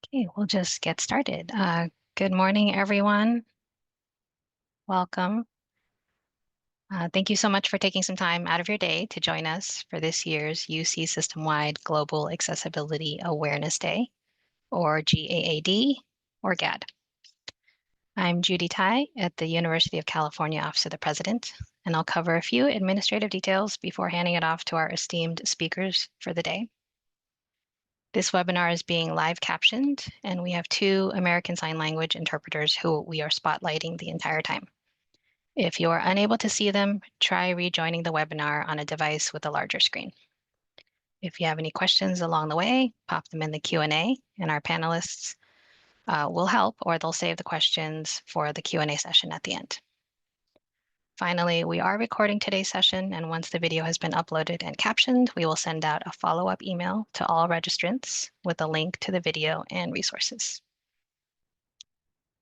Okay, we'll just get started. Good morning, everyone. Welcome. Thank you so much for taking some time out of your day to join us for this year's UC System-Wide Global Accessibility Awareness Day, or GAAD, or GAD. I'm Judy Tai at the University of California Office of the President, and I'll cover a few administrative details before handing it off to our esteemed speakers for the day. This webinar is being live captioned, and we have two American Sign Language interpreters who we are spotlighting the entire time. If you are unable to see them, try rejoining the webinar on a device with a larger screen. If you have any questions along the way, pop them in the Q&A, and our panelists will help, or they'll save the questions for the Q&A session at the end. Finally, we are recording today's session, and once the video has been uploaded and captioned, we will send out a follow-up email to all registrants with a link to the video and resources.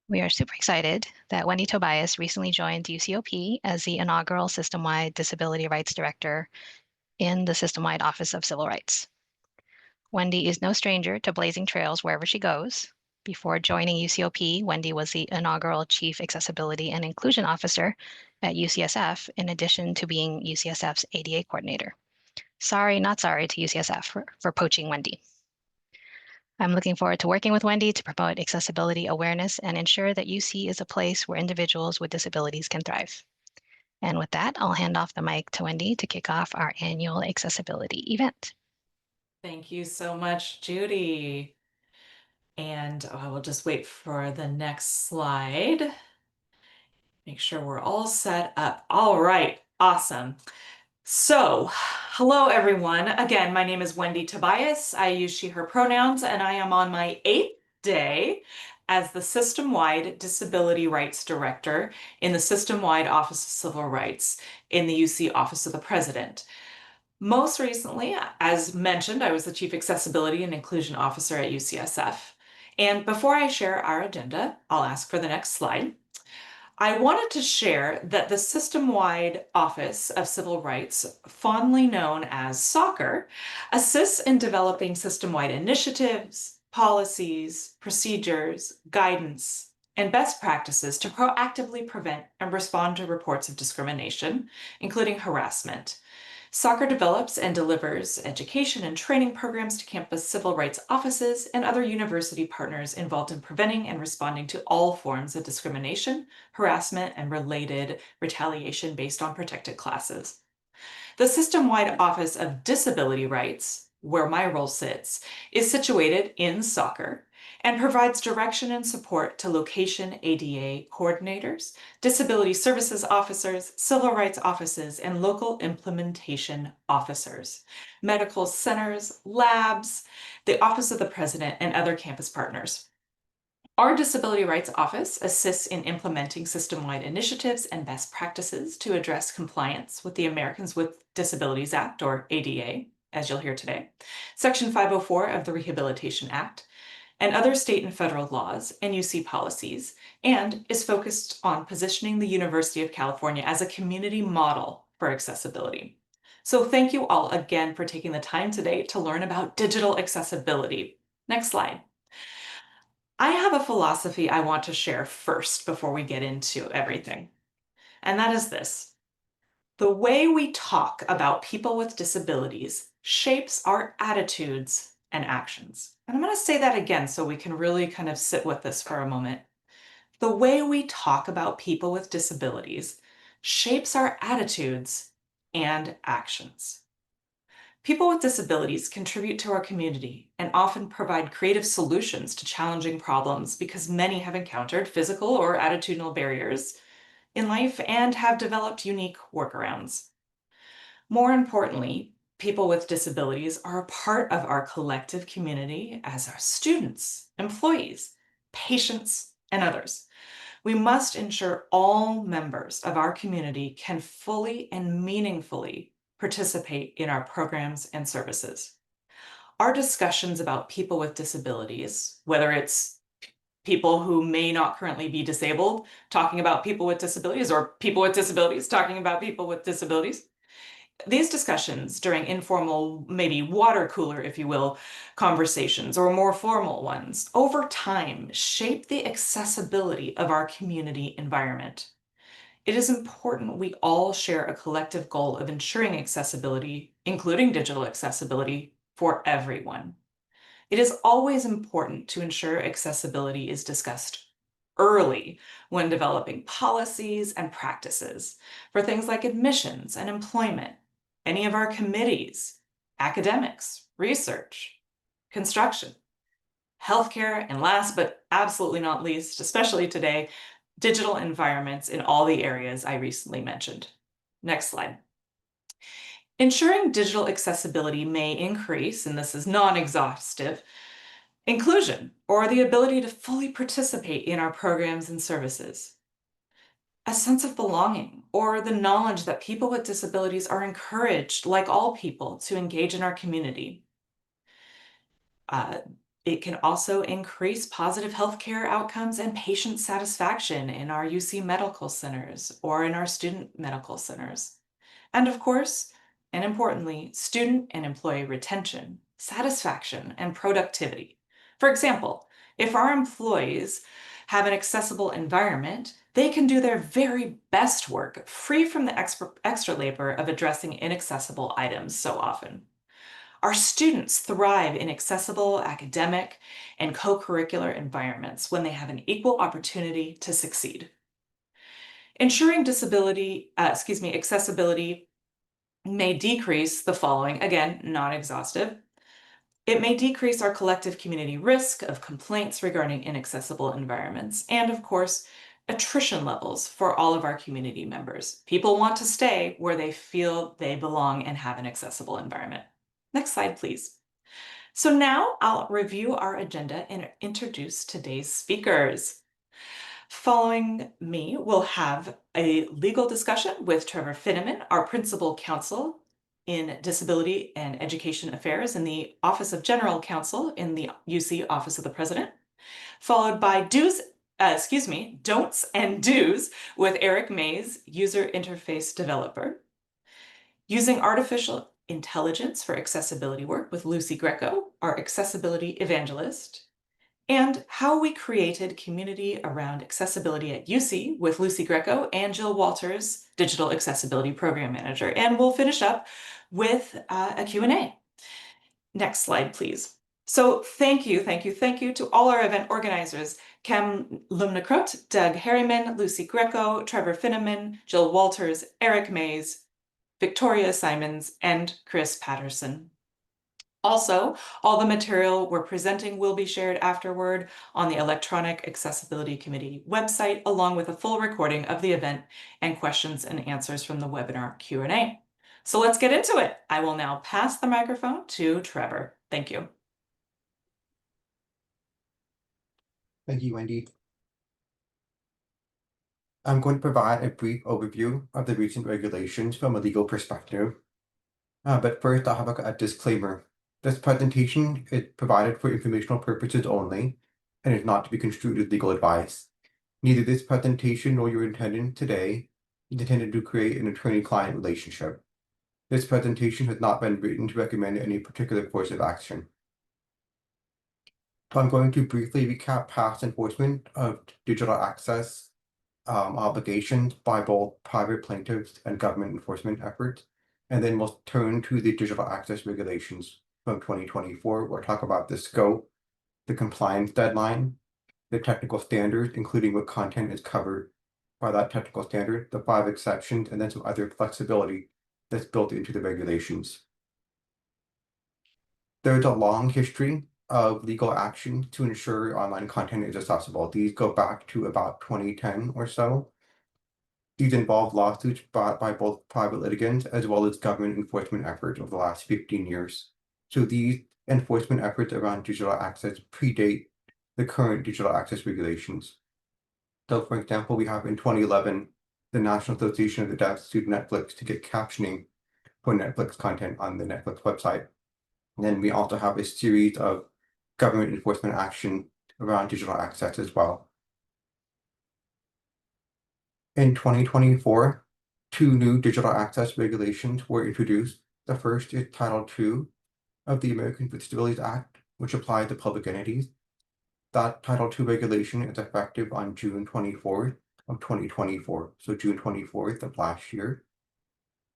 We are super excited that Wendy Tobias recently joined UCOP as the inaugural System-Wide Disability Rights Director in the System-Wide Office of Civil Rights. Wendy is no stranger to blazing trails wherever she goes. Before joining UCOP, Wendy was the inaugural Chief Accessibility and Inclusion Officer at UCSF, in addition to being UCSF's ADA coordinator. Sorry, not sorry to UCSF for poaching Wendy. I'm looking forward to working with Wendy to promote accessibility awareness and ensure that UC is a place where individuals with disabilities can thrive. And with that, I'll hand off the mic to Wendy to kick off our annual accessibility event. Thank you so much, Judy. And I will just wait for the next slide. Make sure we're all set up. All right, awesome. So, hello everyone. Again, my name is Wendy Tobias. I use she, her pronouns, and I am on my 8th day as the System-Wide Disability Rights Director in the System-Wide Office of Civil Rights in the UC Office of the President. Most recently, as mentioned, I was the Chief Accessibility and Inclusion Officer at UCSF. And before I share our agenda, I'll ask for the next slide. I wanted to share that the System-Wide Office of Civil Rights, fondly known as SOCR, assists in developing system-wide initiatives, policies, procedures, guidance, and best practices to proactively prevent and respond to reports of discrimination, including harassment. SOCR develops and delivers education and training programs to campus civil rights offices and other university partners involved in preventing and responding to all forms of discrimination, harassment, and related retaliation based on protected classes. The System-Wide Office of Disability Rights, where my role sits, is situated in SOCR and provides direction and support to location ADA coordinators, disability services officers, civil rights offices, and local implementation officers, medical centers, labs, the Office of the President, and other campus partners. Our Disability Rights Office assists in implementing system-wide initiatives and best practices to address compliance with the Americans with Disabilities Act, or ADA, as you'll hear today, Section 504 of the Rehabilitation Act, and other state and federal laws and UC policies, and is focused on positioning the University of California as a community model for accessibility. So thank you all again for taking the time today to learn about digital accessibility. Next slide. I have a philosophy I want to share first before we get into everything, and that is this. The way we talk about people with disabilities shapes our attitudes and actions. And I'm going to say that again so we can really kind of sit with this for a moment. The way we talk about people with disabilities shapes our attitudes and actions. People with disabilities contribute to our community and often provide creative solutions to challenging problems because many have encountered physical or attitudinal barriers in life and have developed unique workarounds. More importantly, people with disabilities are a part of our collective community as our students, employees, patients, and others. We must ensure all members of our community can fully and meaningfully participate in our programs and services. Our discussions about people with disabilities, whether it's people who may not currently be disabled talking about people with disabilities, or people with disabilities talking about people with disabilities, These discussions during informal, maybe water cooler, if you will, conversations or more formal ones, over time shape the accessibility of our community environment. It is important we all share a collective goal of ensuring accessibility, including digital accessibility, for everyone. It is always important to ensure accessibility is discussed early when developing policies and practices for things like admissions and employment, any of our committees, academics, research, construction, healthcare, and last but absolutely not least, especially today, digital environments in all the areas I recently mentioned. Next slide. Ensuring digital accessibility may increase, and this is non-exhaustive, inclusion, or the ability to fully participate in our programs and services. A sense of belonging, or the knowledge that people with disabilities are encouraged, like all people, to engage in our community. It can also increase positive healthcare outcomes and patient satisfaction in our UC medical centers or in our student medical centers. And of course, and importantly, student and employee retention, satisfaction, and productivity. For example, if our employees have an accessible environment, they can do their very best work free from the extra labor of addressing inaccessible items so often. Our students thrive in accessible academic and co-curricular environments when they have an equal opportunity to succeed. Ensuring accessibility may decrease the following, again, not exhaustive. It may decrease our collective community risk of complaints regarding inaccessible environments, and of course, attrition levels for all of our community members. People want to stay where they feel they belong and have an accessible environment. Next slide, please. So now I'll review our agenda and introduce today's speakers. Following me, we'll have a legal discussion with Trevor Finneman, our principal counsel in Disability and Education Affairs in the Office of General Counsel in the UC Office of the President, followed by don'ts and do's with Eric Mays, user interface developer. Using artificial intelligence for accessibility work with Lucy Greco, our accessibility evangelist, and how we created community around accessibility at UC with Lucy Greco and Jill Walters, Digital Accessibility Program Manager. And we'll finish up with a Q&A. Next slide, please. So thank you to all our event organizers, Kem Lumnakrot, Doug Harriman, Lucy Greco, Trevor Finneman, Jill Walters, Eric Mays, Victoria Simons, and Chris Patterson. Also, all the material we're presenting will be shared afterward on the Electronic Accessibility Committee website, along with a full recording of the event and questions and answers from the webinar Q&A. So let's get into it. I will now pass the microphone to Trevor. Thank you. Thank you, Wendy. I'm going to provide a brief overview of the recent regulations from a legal perspective. But first, I'll have a disclaimer. This presentation is provided for informational purposes only and is not to be construed as legal advice. Neither this presentation nor your attendance today is intended to create an attorney-client relationship. This presentation has not been written to recommend any particular course of action. So I'm going to briefly recap past enforcement of digital access obligations by both private plaintiffs and government enforcement efforts. And then we'll turn to the digital access regulations from 2024. We'll talk about the scope, the compliance deadline, the technical standards, including what content is covered by that technical standard, the 5 exceptions, and then some other flexibility that's built into the regulations. There's a long history of legal action to ensure online content is accessible. These go back to about 2010 or so. These involve lawsuits brought by both private litigants as well as government enforcement efforts over the last 15 years. So these enforcement efforts around digital access predate the current digital access regulations. So for example, we have in 2011, the National Association of the Deaf sued Netflix to get captioning for Netflix content on the Netflix website. And then we also have a series of government enforcement action around digital access as well. In 2024, two new digital access regulations were introduced. The first is Title II of the Americans with Disabilities Act, which applies to public entities. That Title II regulation is effective on June 24th of 2024, so June 24th of last year.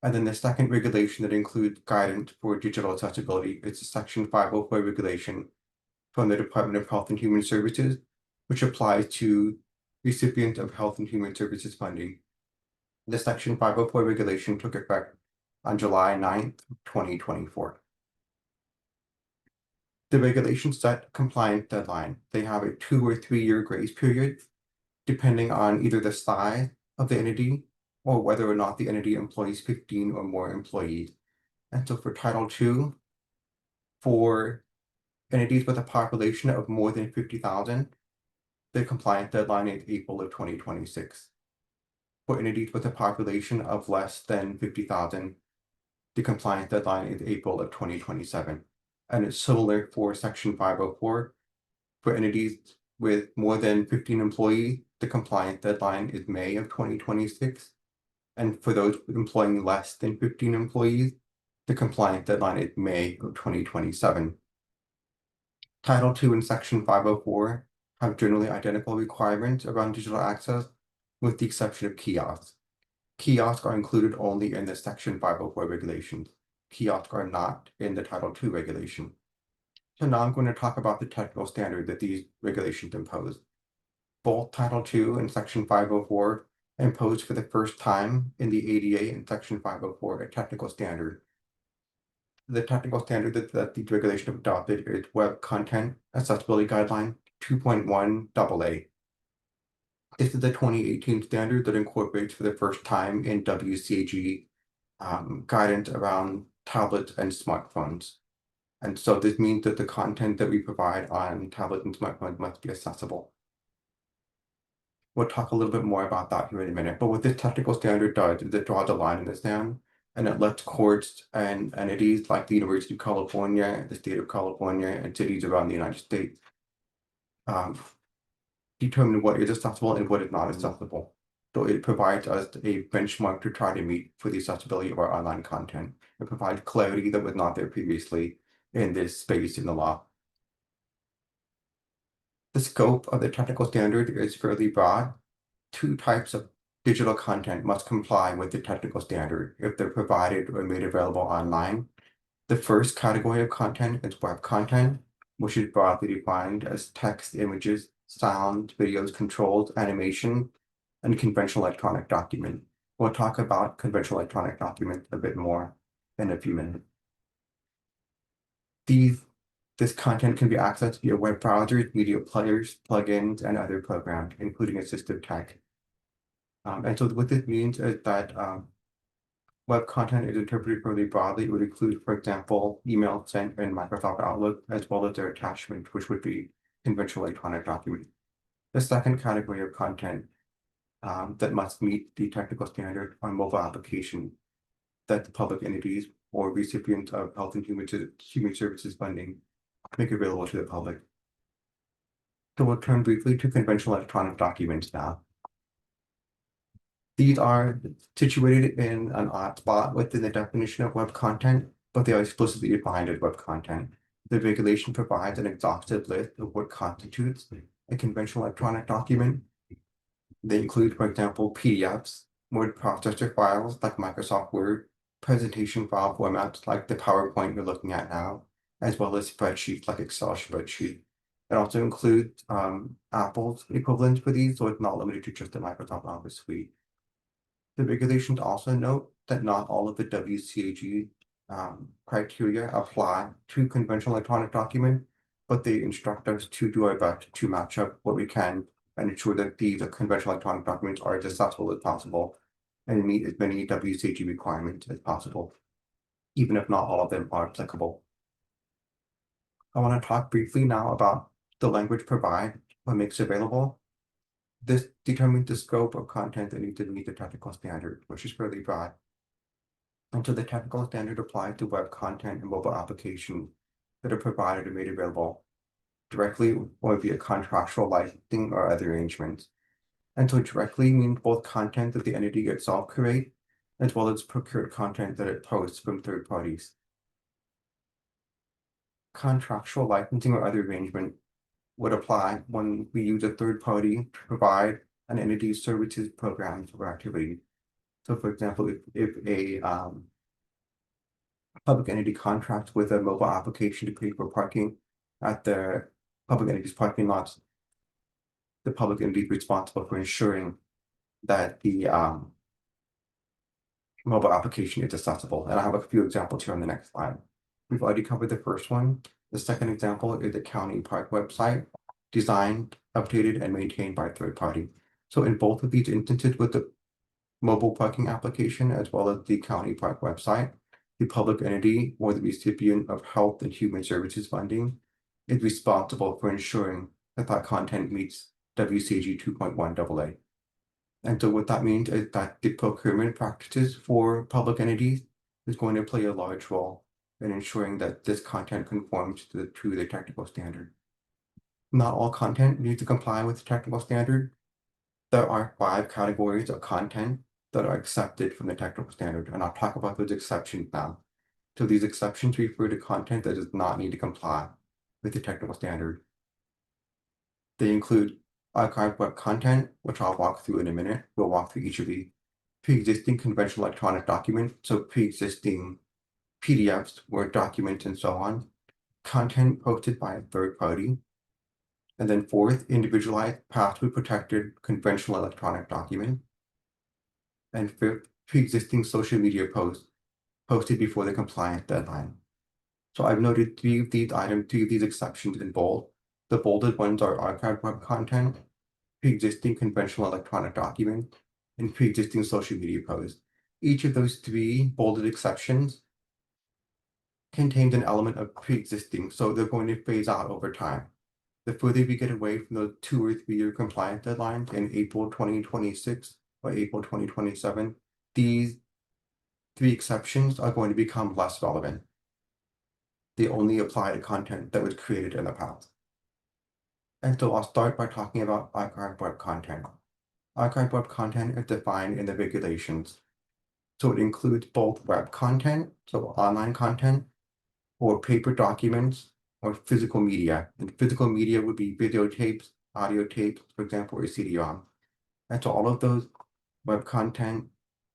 And then the second regulation that includes guidance for digital accessibility is the Section 504 regulation from the Department of Health and Human Services, which applies to recipients of Health and Human Services funding. The Section 504 regulation took effect on July 9th, 2024. The regulations set compliance deadline. They have a 2 or 3 year grace period, depending on either the size of the entity or whether or not the entity employs 15 or more employees. And so for Title II, for entities with a population of more than 50,000, the compliance deadline is April of 2026. For entities with a population of less than 50,000, the compliance deadline is April of 2027. And it's similar for Section 504. For entities with more than 15 employees, the compliance deadline is May of 2026. And for those employing less than 15 employees, the compliance deadline is May of 2027. Title II and Section 504 have generally identical requirements around digital access, with the exception of kiosks. Kiosks are included only in the Section 504 regulations. Kiosks are not in the Title II regulation. So now I'm going to talk about the technical standard that these regulations impose. Both Title II and Section 504 impose for the first time in the ADA and Section 504 a technical standard. The technical standard that these regulations have adopted is Web Content Accessibility Guideline 2.1 AA. This is the 2018 standard that incorporates for the first time in WCAG guidance around tablets and smartphones. And so this means that the content that we provide on tablets and smartphones must be accessible. We'll talk a little bit more about that here in a minute, but what this technical standard does is it draws a line in the sand, and it lets courts and entities like the University of California, the state of California, and cities around the United States determine what is accessible and what is not accessible. So it provides us a benchmark to try to meet for the accessibility of our online content. It provides clarity that was not there previously in this space in the law. The scope of the technical standard is fairly broad. Two types of digital content must comply with the technical standard if they're provided or made available online. The first category of content is web content, which is broadly defined as text, images, sound, videos, controls, animation, and conventional electronic document. We'll talk about conventional electronic documents a bit more in a few minutes. This content can be accessed via web browsers, media players, plugins, and other programs, including assistive tech. And so what this means is that web content is interpreted fairly broadly. It would include, for example, email sent in Microsoft Outlook, as well as their attachment, which would be conventional electronic document. The second category of content that must meet the technical standard are mobile applications that the public entities or recipients of Health and Human Services funding make available to the public. So we'll turn briefly to conventional electronic documents now. These are situated in an odd spot within the definition of web content, but they are explicitly defined as web content. The regulation provides an exhaustive list of what constitutes a conventional electronic document. They include, for example, PDFs, word processor files like Microsoft Word, presentation file formats like the PowerPoint you're looking at now, as well as spreadsheets like Excel spreadsheet. It also includes Apple's equivalent for these, so it's not limited to just the Microsoft Office suite. The regulations also note that not all of the WCAG criteria apply to conventional electronic document, but they instruct us to do our best to match up what we can and ensure that these conventional electronic documents are as accessible as possible and meet as many WCAG requirements as possible, even if not all of them are applicable. I want to talk briefly now about the language provided or makes available. This determines the scope of content that needs to meet the technical standard, which is fairly broad. And so the technical standard applies to web content and mobile applications that are provided or made available directly or via contractual licensing or other arrangements. And so directly means both content that the entity itself creates as well as procured content that it posts from third parties. Contractual licensing or other arrangement would apply when we use a third party to provide an entity's services, programs, or activity. So for example, if a public entity contracts with a mobile application to pay for parking at the public entity's parking lots, the public entity is responsible for ensuring that the mobile application is accessible. And I have a few examples here on the next slide. We've already covered the first one. The second example is the county park website, designed, updated, and maintained by a third party. So in both of these instances with the mobile parking application as well as the county park website, the public entity or the recipient of health and human services funding is responsible for ensuring that that content meets WCAG 2.1 AA. And so what that means is that the procurement practices for public entities is going to play a large role in ensuring that this content conforms to the technical standard. Not all content needs to comply with the technical standard. There are 5 categories of content that are accepted from the technical standard, and I'll talk about those exceptions now. So these exceptions refer to content that does not need to comply with the technical standard. They include archived web content, which I'll walk through in a minute. We'll walk through each of these. Pre-existing conventional electronic documents, so pre-existing PDFs, Word documents, and so on. Content posted by a third party. And then fourth, individualized, password protected conventional electronic document. And fifth, pre-existing social media posts posted before the compliance deadline. So I've noted 3 of these items, 3 of these exceptions in bold. The bolded ones are archived web content, pre-existing conventional electronic document, and pre-existing social media posts. Each of those 3 bolded exceptions contains an element of pre-existing, so they're going to phase out over time. The further we get away from those 2 or 3 year compliance deadlines in April 2026 or April 2027, these 3 exceptions are going to become less relevant. They only apply to content that was created in the past. And so I'll start by talking about archived web content. Archived web content is defined in the regulations. So it includes both web content, so online content, or paper documents, or physical media. And physical media would be videotapes, audio tapes, for example, or CD-ROM. And so all of those web content,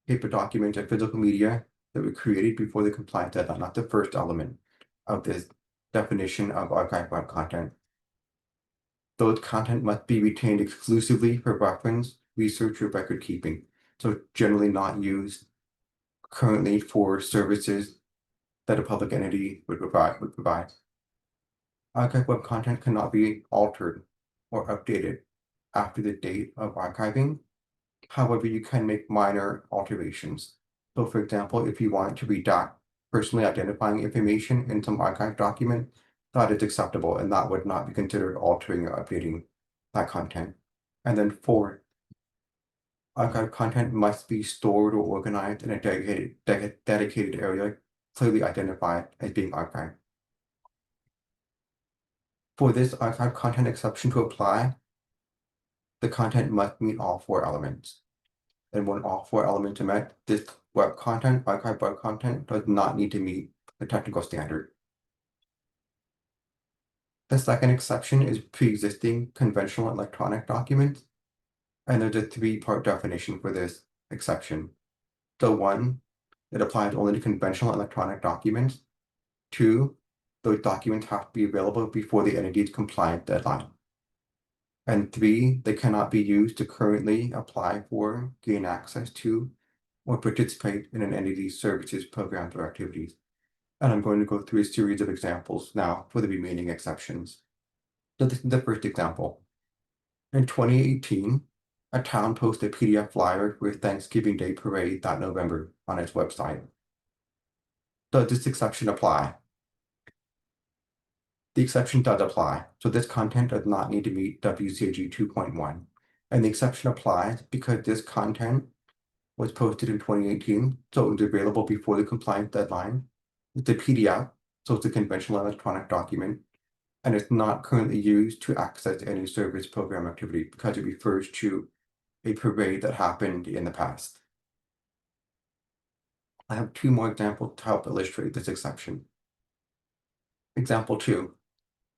paper documents, and physical media that were created before the compliance deadline, not the first element of this definition of archived web content. Those content must be retained exclusively for reference, research, or record keeping. So generally not used currently for services that a public entity would provide. Archived web content cannot be altered or updated after the date of archiving. However, you can make minor alterations. So for example, if you want to redact personally identifying information in some archived document, that is acceptable and that would not be considered altering or updating that content. And then 4, archived content must be stored or organized in a dedicated area clearly identified as being archived. For this archived content exception to apply, the content must meet all 4 elements. And when all 4 elements are met, this web content, archived web content, does not need to meet the technical standard. The second exception is pre-existing conventional electronic documents. And there's a 3-part definition for this exception. So 1, it applies only to conventional electronic documents. 2, those documents have to be available before the entity's compliance deadline. And 3, they cannot be used to currently apply for, gain access to, or participate in an entity's services, programs, or activities. And I'm going to go through a series of examples now for the remaining exceptions. So this is the first example. In 2018, a town posted a PDF flyer for a Thanksgiving Day parade that November on its website. Does this exception apply? The exception does apply, so this content does not need to meet WCAG 2.1. And the exception applies because this content was posted in 2018, so it was available before the compliance deadline. It's a PDF, so it's a conventional electronic document, and it's not currently used to access any service, program, activity because it refers to a parade that happened in the past. I have two more examples to help illustrate this exception. Example 2.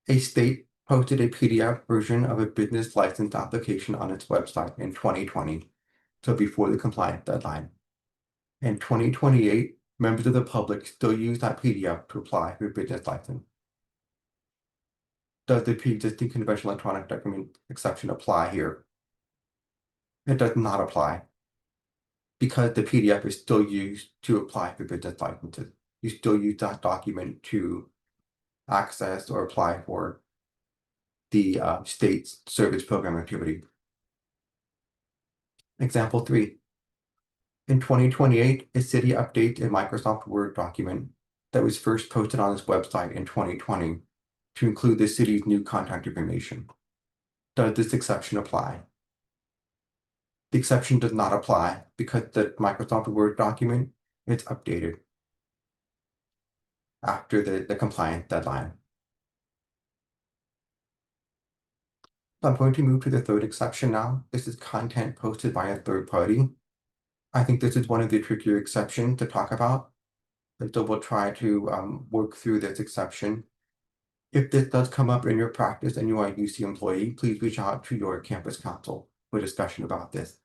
A state posted a PDF version of a business license application on its website in 2020, so before the compliance deadline. In 2028, members of the public still use that PDF to apply for a business license. Does the pre-existing conventional electronic document exception apply here? It does not apply, because the PDF is still used to apply for business licenses. You still use that document to access or apply for the state's service program activity. Example 3. In 2028, a city updates a Microsoft Word document that was first posted on its website in 2020 to include the city's new contact information. Does this exception apply? The exception does not apply because the Microsoft Word document is updated after the compliance deadline. I'm going to move to the third exception now. This is content posted by a third party. I think this is one of the trickier exceptions to talk about, but so we'll try to work through this exception. If this does come up in your practice and you are a UC employee, please reach out to your campus council for discussion about this.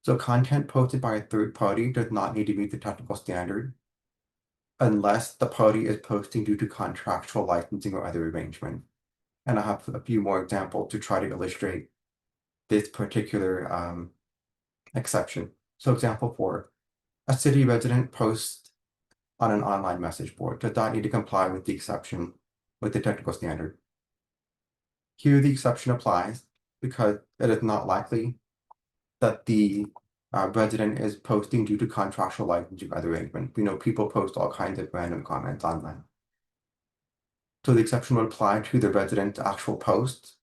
So content posted by a third party does not need to meet the technical standard unless the party is posting due to contractual licensing or other arrangement. And I have a few more examples to try to illustrate this particular exception. So example 4, a city resident posts on an online message board does not need to comply with the exception with the technical standard. Here the exception applies because it is not likely that the resident is posting due to contractual licensing or other arrangement. We know people post all kinds of random comments online. So the exception would apply to the resident's actual posts,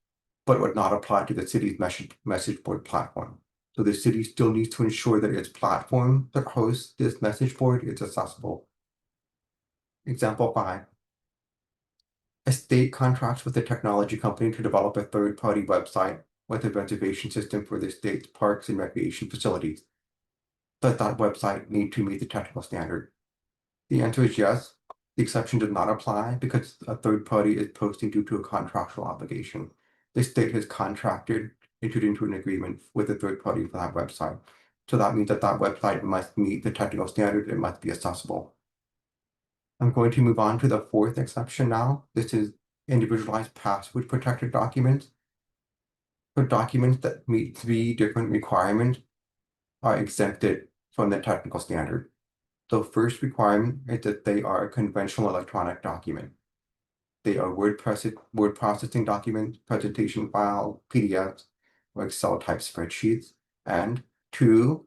but would not apply to the city's message board platform. So the city still needs to ensure that its platform that hosts this message board is accessible. Example 5. A state contracts with a technology company to develop a third-party website with a reservation system for the state's parks and recreation facilities. Does that website need to meet the technical standard? The answer is yes. The exception does not apply because a third party is posting due to a contractual obligation. The state has entered into an agreement with a third party for that website. So that means that that website must meet the technical standard. It must be accessible. I'm going to move on to the fourth exception now. This is individualized password protected documents. For documents that meet 3 different requirements are exempted from the technical standard. The first requirement is that they are a conventional electronic document. They are word processing documents, presentation file, PDFs, or Excel type spreadsheets. And 2,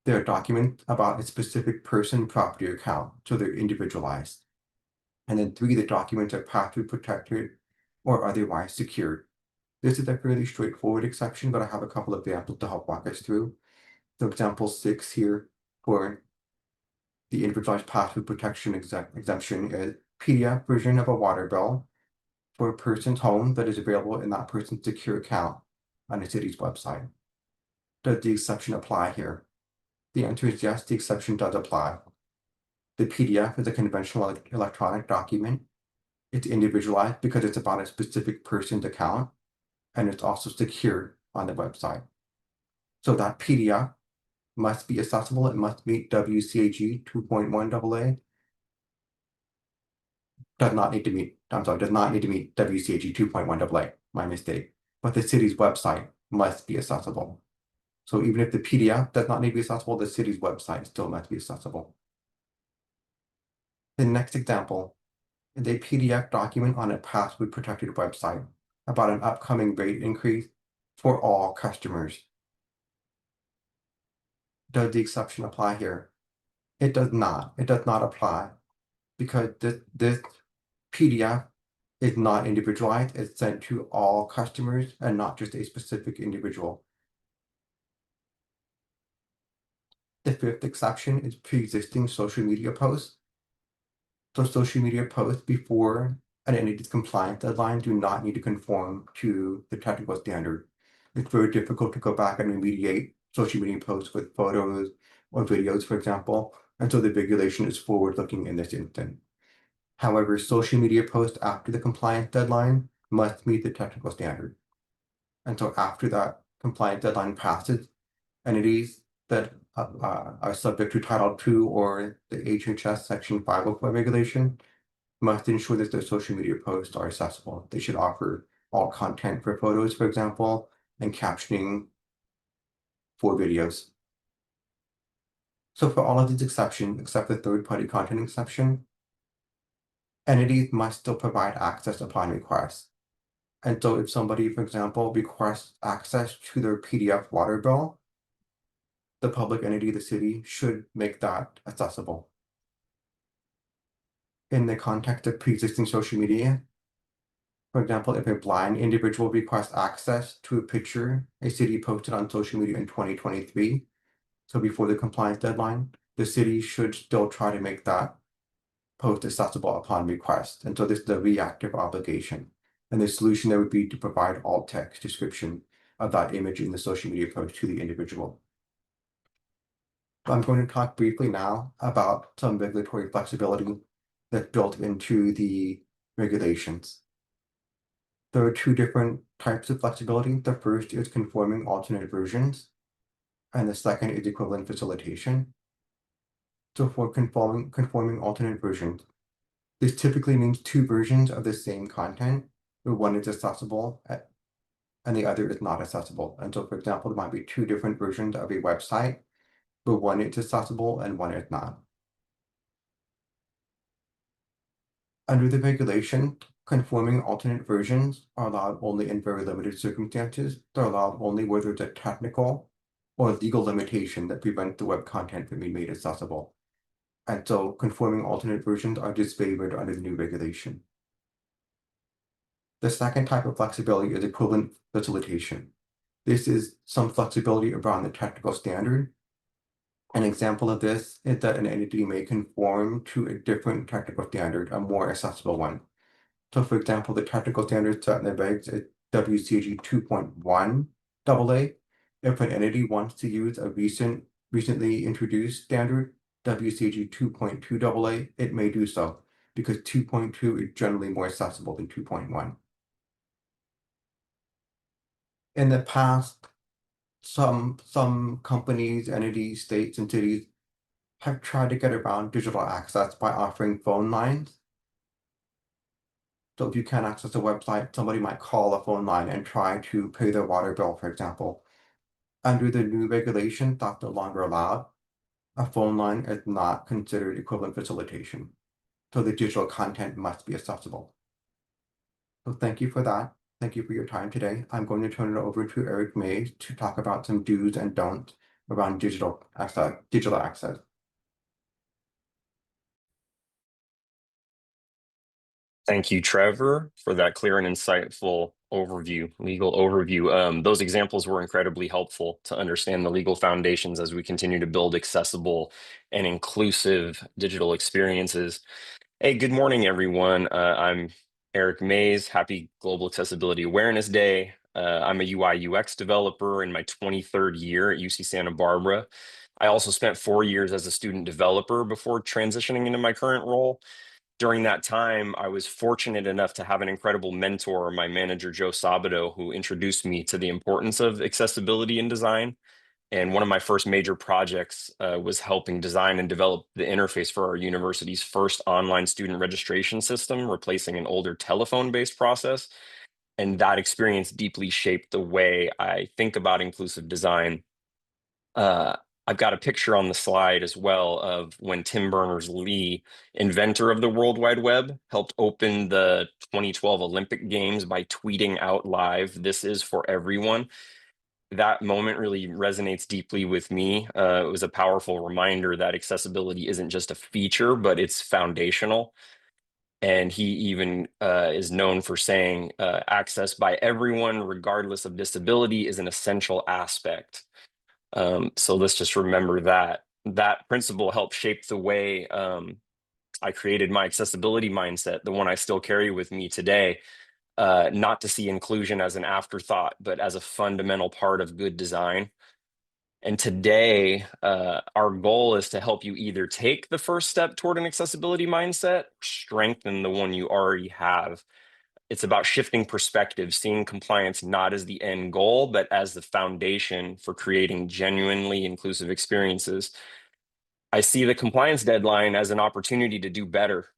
they're documents about a specific person, property, or account, so they're individualized. And then 3, the documents are password protected or otherwise secured. This is a fairly straightforward exception, but I have a couple of examples to help walk us through. So example 6 here for the individualized password protection exemption is PDF version of a water bill for a person's home that is available in that person's secure account on the city's website. Does the exception apply here? The answer is yes, the exception does apply. The PDF is a conventional electronic document. It's individualized because it's about a specific person's account, and it's also secured on the website. So that PDF must be accessible. It must meet WCAG 2.1 AA. Does not need to meet WCAG 2.1 AA. My mistake. But the city's website must be accessible. So even if the PDF does not need to be accessible, the city's website still must be accessible. The next example is a PDF document on a password protected website about an upcoming rate increase for all customers. Does the exception apply here? It does not. It does not apply because this PDF is not individualized. It's sent to all customers and not just a specific individual. The fifth exception is pre-existing social media posts. So social media posts before an entity's compliance deadline do not need to conform to the technical standard. It's very difficult to go back and remediate social media posts with photos or videos, for example, and so the regulation is forward-looking in this instance. However, social media posts after the compliance deadline must meet the technical standard. And so after that compliance deadline passes, entities that are subject to Title II or the HHS Section 504 regulation must ensure that their social media posts are accessible. They should offer all content for photos, for example, and captioning for videos. So for all of these exceptions, except the third-party content exception, entities must still provide access upon request. And so if somebody, for example, requests access to their PDF water bill, the public entity, the city, should make that accessible. In the context of pre-existing social media, for example, if a blind individual requests access to a picture a city posted on social media in 2023, so before the compliance deadline, the city should still try to make that post accessible upon request. And so this is a reactive obligation. And the solution there would be to provide alt text description of that image in the social media post to the individual. I'm going to talk briefly now about some regulatory flexibility that's built into the regulations. There are two different types of flexibility. The first is conforming alternate versions, and the second is equivalent facilitation. So for conforming alternate versions, this typically means two versions of the same content, where one is accessible and the other is not accessible. And so, for example, there might be two different versions of a website, but one is accessible and one is not. Under the regulation, conforming alternate versions are allowed only in very limited circumstances. They're allowed only where there's a technical or legal limitation that prevents the web content from being made accessible. And so conforming alternate versions are disfavored under the new regulation. The second type of flexibility is equivalent facilitation. This is some flexibility around the technical standard. An example of this is that an entity may conform to a different technical standard, a more accessible one. So for example, the technical standard set in the regs is WCAG 2.1 AA. If an entity wants to use a recently introduced standard, WCAG 2.2 AA, it may do so because 2.2 is generally more accessible than 2.1. In the past, some companies, entities, states, and cities have tried to get around digital access by offering phone lines. So if you can't access a website, somebody might call a phone line and try to pay their water bill, for example. Under the new regulation, that's no longer allowed. A phone line is not considered equivalent facilitation. So the digital content must be accessible. So thank you for that. Thank you for your time today. I'm going to turn it over to Eric Mays to talk about some do's and don'ts around digital access. Thank you, Trevor, for that clear and insightful legal overview. Those examples were incredibly helpful to understand the legal foundations as we continue to build accessible and inclusive digital experiences. Hey, good morning, everyone. I'm Eric Mays. Happy Global Accessibility Awareness Day. I'm a UI UX developer in my 23rd year at UC Santa Barbara. I also spent 4 years as a student developer before transitioning into my current role. During that time, I was fortunate enough to have an incredible mentor, my manager, Joe Sabato, who introduced me to the importance of accessibility in design. And one of my first major projects was helping design and develop the interface for our university's first online student registration system, replacing an older telephone-based process. And that experience deeply shaped the way I think about inclusive design. I've got a picture on the slide as well of when Tim Berners-Lee, inventor of the World Wide Web, helped open the 2012 Olympic Games by tweeting out live, "This is for everyone." That moment really resonates deeply with me. It was a powerful reminder that accessibility isn't just a feature, but it's foundational. And he even is known for saying access by everyone, regardless of disability, is an essential aspect. So let's just remember that. That principle helped shape the way I created my accessibility mindset, the one I still carry with me today. Not to see inclusion as an afterthought, but as a fundamental part of good design. And today, our goal is to help you either take the first step toward an accessibility mindset, or strengthen the one you already have. It's about shifting perspective, seeing compliance not as the end goal, but as the foundation for creating genuinely inclusive experiences. I see the compliance deadline as an opportunity to do better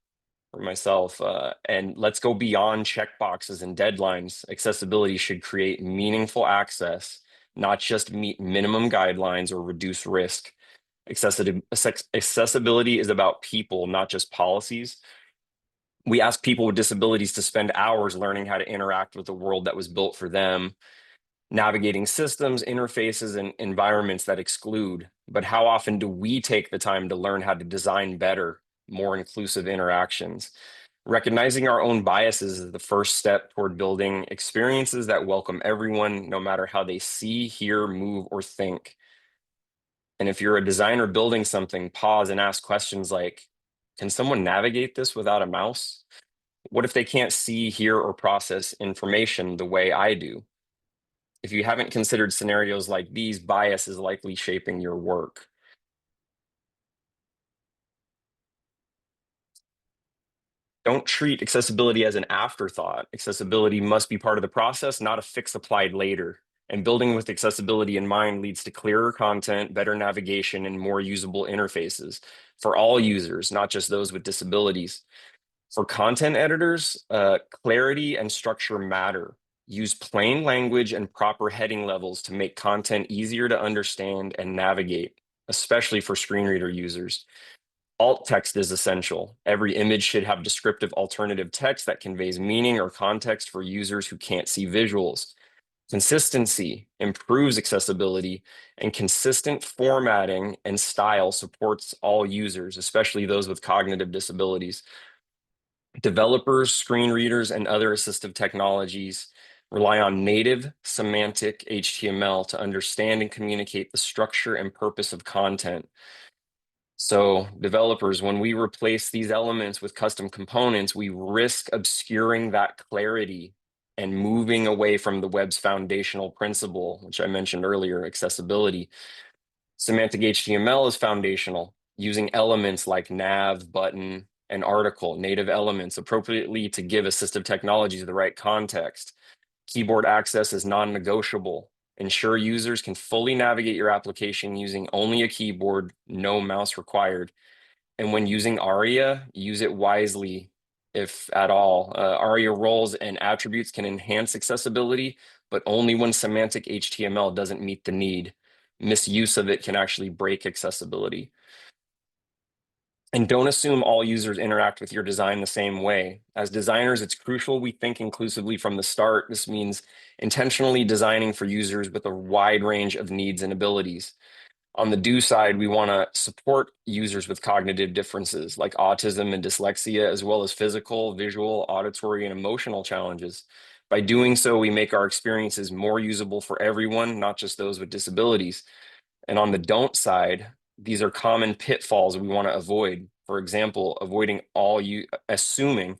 for myself. And let's go beyond checkboxes and deadlines. Accessibility should create meaningful access, not just meet minimum guidelines or reduce risk. Accessibility is about people, not just policies. We ask people with disabilities to spend hours learning how to interact with the world that was built for them, navigating systems, interfaces, and environments that exclude. But how often do we take the time to learn how to design better, more inclusive interactions? Recognizing our own biases is the first step toward building experiences that welcome everyone, no matter how they see, hear, move, or think. And if you're a designer building something, pause and ask questions like, can someone navigate this without a mouse? What if they can't see, hear, or process information the way I do? If you haven't considered scenarios like these, bias is likely shaping your work. Don't treat accessibility as an afterthought. Accessibility must be part of the process, not a fix applied later. And building with accessibility in mind leads to clearer content, better navigation, and more usable interfaces for all users, not just those with disabilities. For content editors, clarity and structure matter. Use plain language and proper heading levels to make content easier to understand and navigate, especially for screen reader users. Alt text is essential. Every image should have descriptive alternative text that conveys meaning or context for users who can't see visuals. Consistency improves accessibility, and consistent formatting and style supports all users, especially those with cognitive disabilities. Developers, screen readers, and other assistive technologies rely on native semantic HTML to understand and communicate the structure and purpose of content. So developers, when we replace these elements with custom components, we risk obscuring that clarity and moving away from the web's foundational principle, which I mentioned earlier, accessibility. Semantic HTML is foundational, using elements like nav, button, and article, native elements appropriately to give assistive technologies the right context. Keyboard access is non-negotiable. Ensure users can fully navigate your application using only a keyboard, no mouse required. And when using ARIA, use it wisely, if at all. ARIA roles and attributes can enhance accessibility, but only when semantic HTML doesn't meet the need. Misuse of it can actually break accessibility. And don't assume all users interact with your design the same way. As designers, it's crucial we think inclusively from the start. This means intentionally designing for users with a wide range of needs and abilities. On the do side, we want to support users with cognitive differences like autism and dyslexia, as well as physical, visual, auditory, and emotional challenges. By doing so, we make our experiences more usable for everyone, not just those with disabilities. And on the don't side, these are common pitfalls we want to avoid. For example, assuming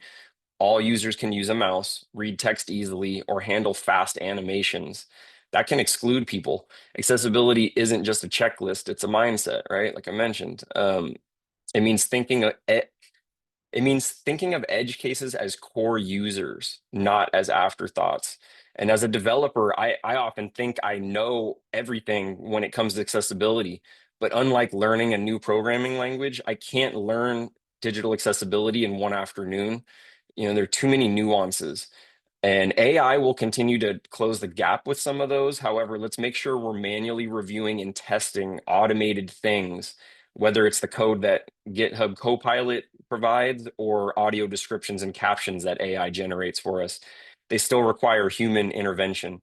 all users can use a mouse, read text easily, or handle fast animations. That can exclude people. Accessibility isn't just a checklist, it's a mindset, right? Like I mentioned. It means thinking of edge cases as core users, not as afterthoughts. And as a developer, I often think I know everything when it comes to accessibility. But unlike learning a new programming language, I can't learn digital accessibility in one afternoon. There are too many nuances. And AI will continue to close the gap with some of those. However, let's make sure we're manually reviewing and testing automated things, whether it's the code that GitHub Copilot provides or audio descriptions and captions that AI generates for us. They still require human intervention.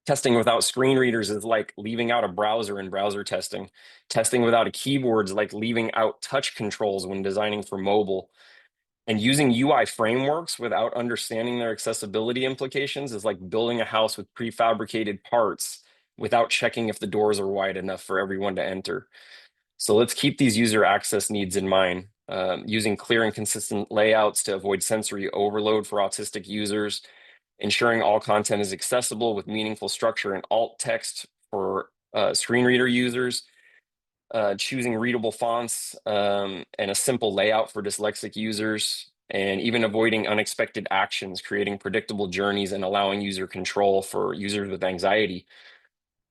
Testing without screen readers is like leaving out a browser in browser testing. Testing without a keyboard is like leaving out touch controls when designing for mobile. And using UI frameworks without understanding their accessibility implications is like building a house with prefabricated parts without checking if the doors are wide enough for everyone to enter. So let's keep these user access needs in mind, using clear and consistent layouts to avoid sensory overload for autistic users, ensuring all content is accessible with meaningful structure and alt text for screen reader users, choosing readable fonts and a simple layout for dyslexic users, and even avoiding unexpected actions, creating predictable journeys and allowing user control for users with anxiety.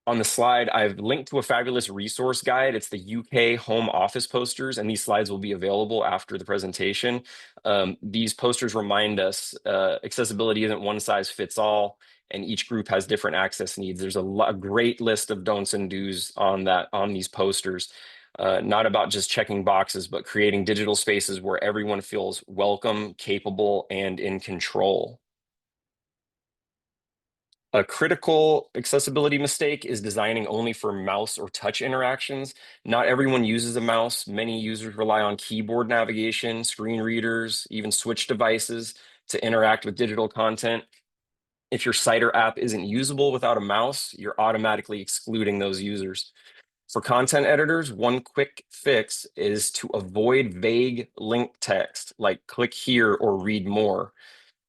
On the slide, I've linked to a fabulous resource guide. It's the UK Home Office posters, and these slides will be available after the presentation. These posters remind us accessibility isn't one size fits all, and each group has different access needs. There's a great list of don'ts and do's on these posters. Not about just checking boxes, but creating digital spaces where everyone feels welcome, capable, and in control. A critical accessibility mistake is designing only for mouse or touch interactions. Not everyone uses a mouse. Many users rely on keyboard navigation, screen readers, even switch devices to interact with digital content. If your site or app isn't usable without a mouse, you're automatically excluding those users. For content editors, one quick fix is to avoid vague link text like click here or read more.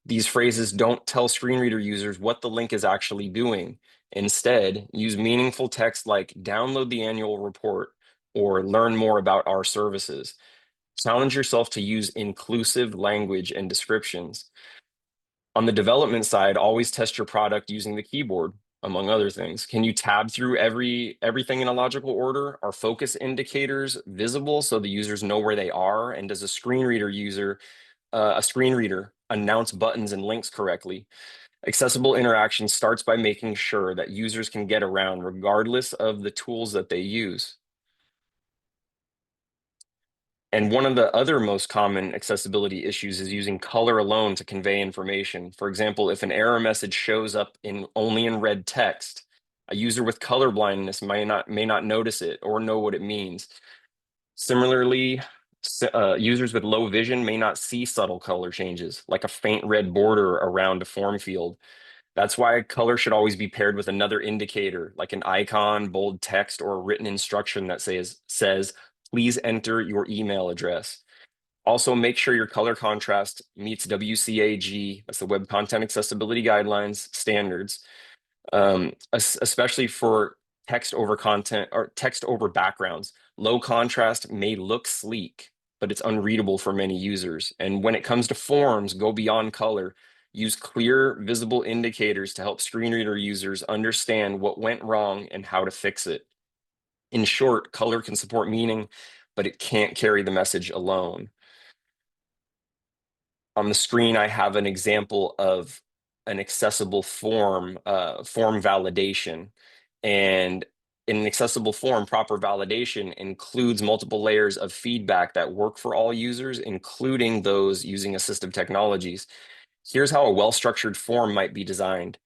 These phrases don't tell screen reader users what the link is actually doing. Instead, use meaningful text like download the annual report or learn more about our services. Challenge yourself to use inclusive language and descriptions. On the development side, always test your product using the keyboard, among other things. Can you tab through everything in a logical order? Are focus indicators visible so the users know where they are? And does a screen reader announce buttons and links correctly? Accessible interaction starts by making sure that users can get around regardless of the tools that they use. And one of the other most common accessibility issues is using color alone to convey information. For example, if an error message shows up only in red text, a user with color blindness may not notice it or know what it means. Similarly, users with low vision may not see subtle color changes, like a faint red border around a form field. That's why color should always be paired with another indicator, like an icon, bold text, or a written instruction that says, please enter your email address. Also, make sure your color contrast meets WCAG, that's the Web Content Accessibility Guidelines standards, especially for text over content or text over backgrounds. Low contrast may look sleek, but it's unreadable for many users. And when it comes to forms, go beyond color. Use clear, visible indicators to help screen reader users understand what went wrong and how to fix it. In short, color can support meaning, but it can't carry the message alone. On the screen, I have an example of an accessible form validation. And in an accessible form, proper validation includes multiple layers of feedback that work for all users, including those using assistive technologies. Here's how a well-structured form might be designed.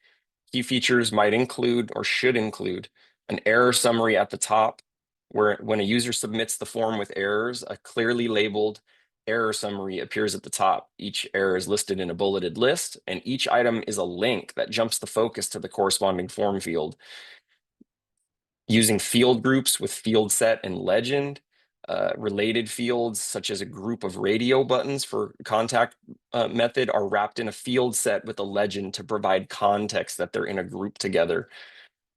Key features might include or should include an error summary at the top, where when a user submits the form with errors, a clearly labeled error summary appears at the top. Each error is listed in a bulleted list, and each item is a link that jumps the focus to the corresponding form field. Using field groups with field set and legend, related fields such as a group of radio buttons for contact method are wrapped in a field set with a legend to provide context that they're in a group together.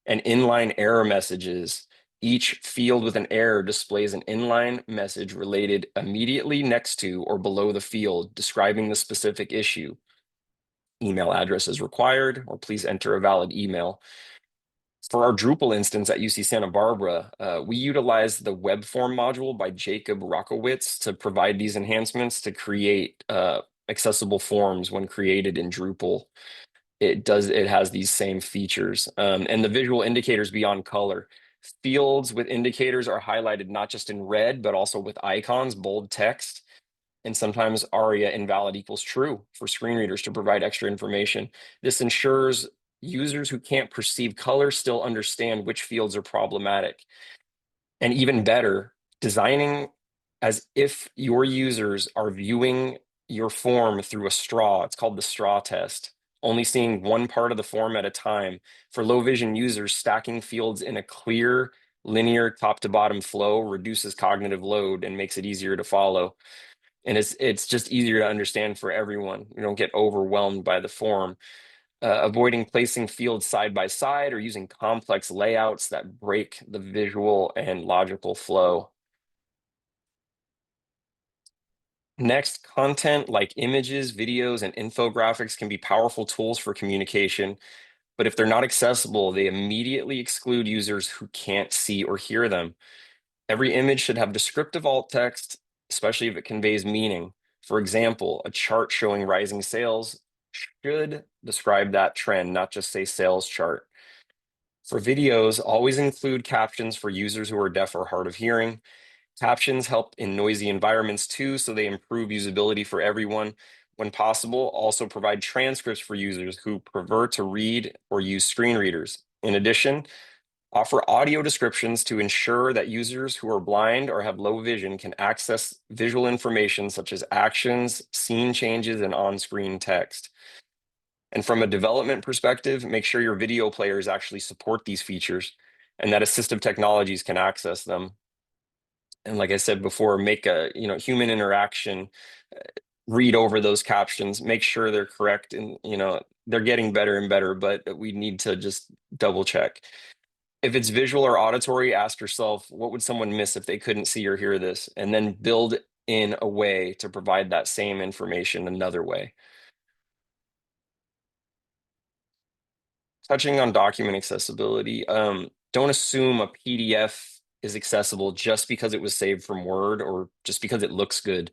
And inline error messages. Each field with an error displays an inline message related immediately next to or below the field describing the specific issue. Email address is required, or please enter a valid email. For our Drupal instance at UC Santa Barbara, we utilize the web form module by Jacob Rockowitz to provide these enhancements to create accessible forms when created in Drupal. It has these same features. And the visual indicators beyond color. Fields with indicators are highlighted not just in red, but also with icons, bold text, and sometimes ARIA invalid equals true for screen readers to provide extra information. This ensures users who can't perceive color still understand which fields are problematic. And even better, designing as if your users are viewing your form through a straw. It's called the straw test. Only seeing one part of the form at a time. For low vision users, stacking fields in a clear, linear top to bottom flow reduces cognitive load and makes it easier to follow. And it's just easier to understand for everyone. You don't get overwhelmed by the form. avoiding placing fields side by side or using complex layouts that break the visual and logical flow. Next, content like images, videos, and infographics can be powerful tools for communication, but if they're not accessible, they immediately exclude users who can't see or hear them. Every image should have descriptive alt text, especially if it conveys meaning. For example, a chart showing rising sales should describe that trend, not just say sales chart. For videos, always include captions for users who are deaf or hard of hearing. Captions help in noisy environments too, so they improve usability for everyone. When possible, also provide transcripts for users who prefer to read or use screen readers. In addition, offer audio descriptions to ensure that users who are blind or have low vision can access visual information such as actions, scene changes, and on-screen text. And from a development perspective, make sure your video players actually support these features and that assistive technologies can access them. And like I said before, make a human interaction, read over those captions, make sure they're correct, and they're getting better and better, but we need to just double check. If it's visual or auditory, ask yourself, what would someone miss if they couldn't see or hear this? And then build in a way to provide that same information another way. Touching on document accessibility, don't assume a PDF is accessible just because it was saved from Word or just because it looks good.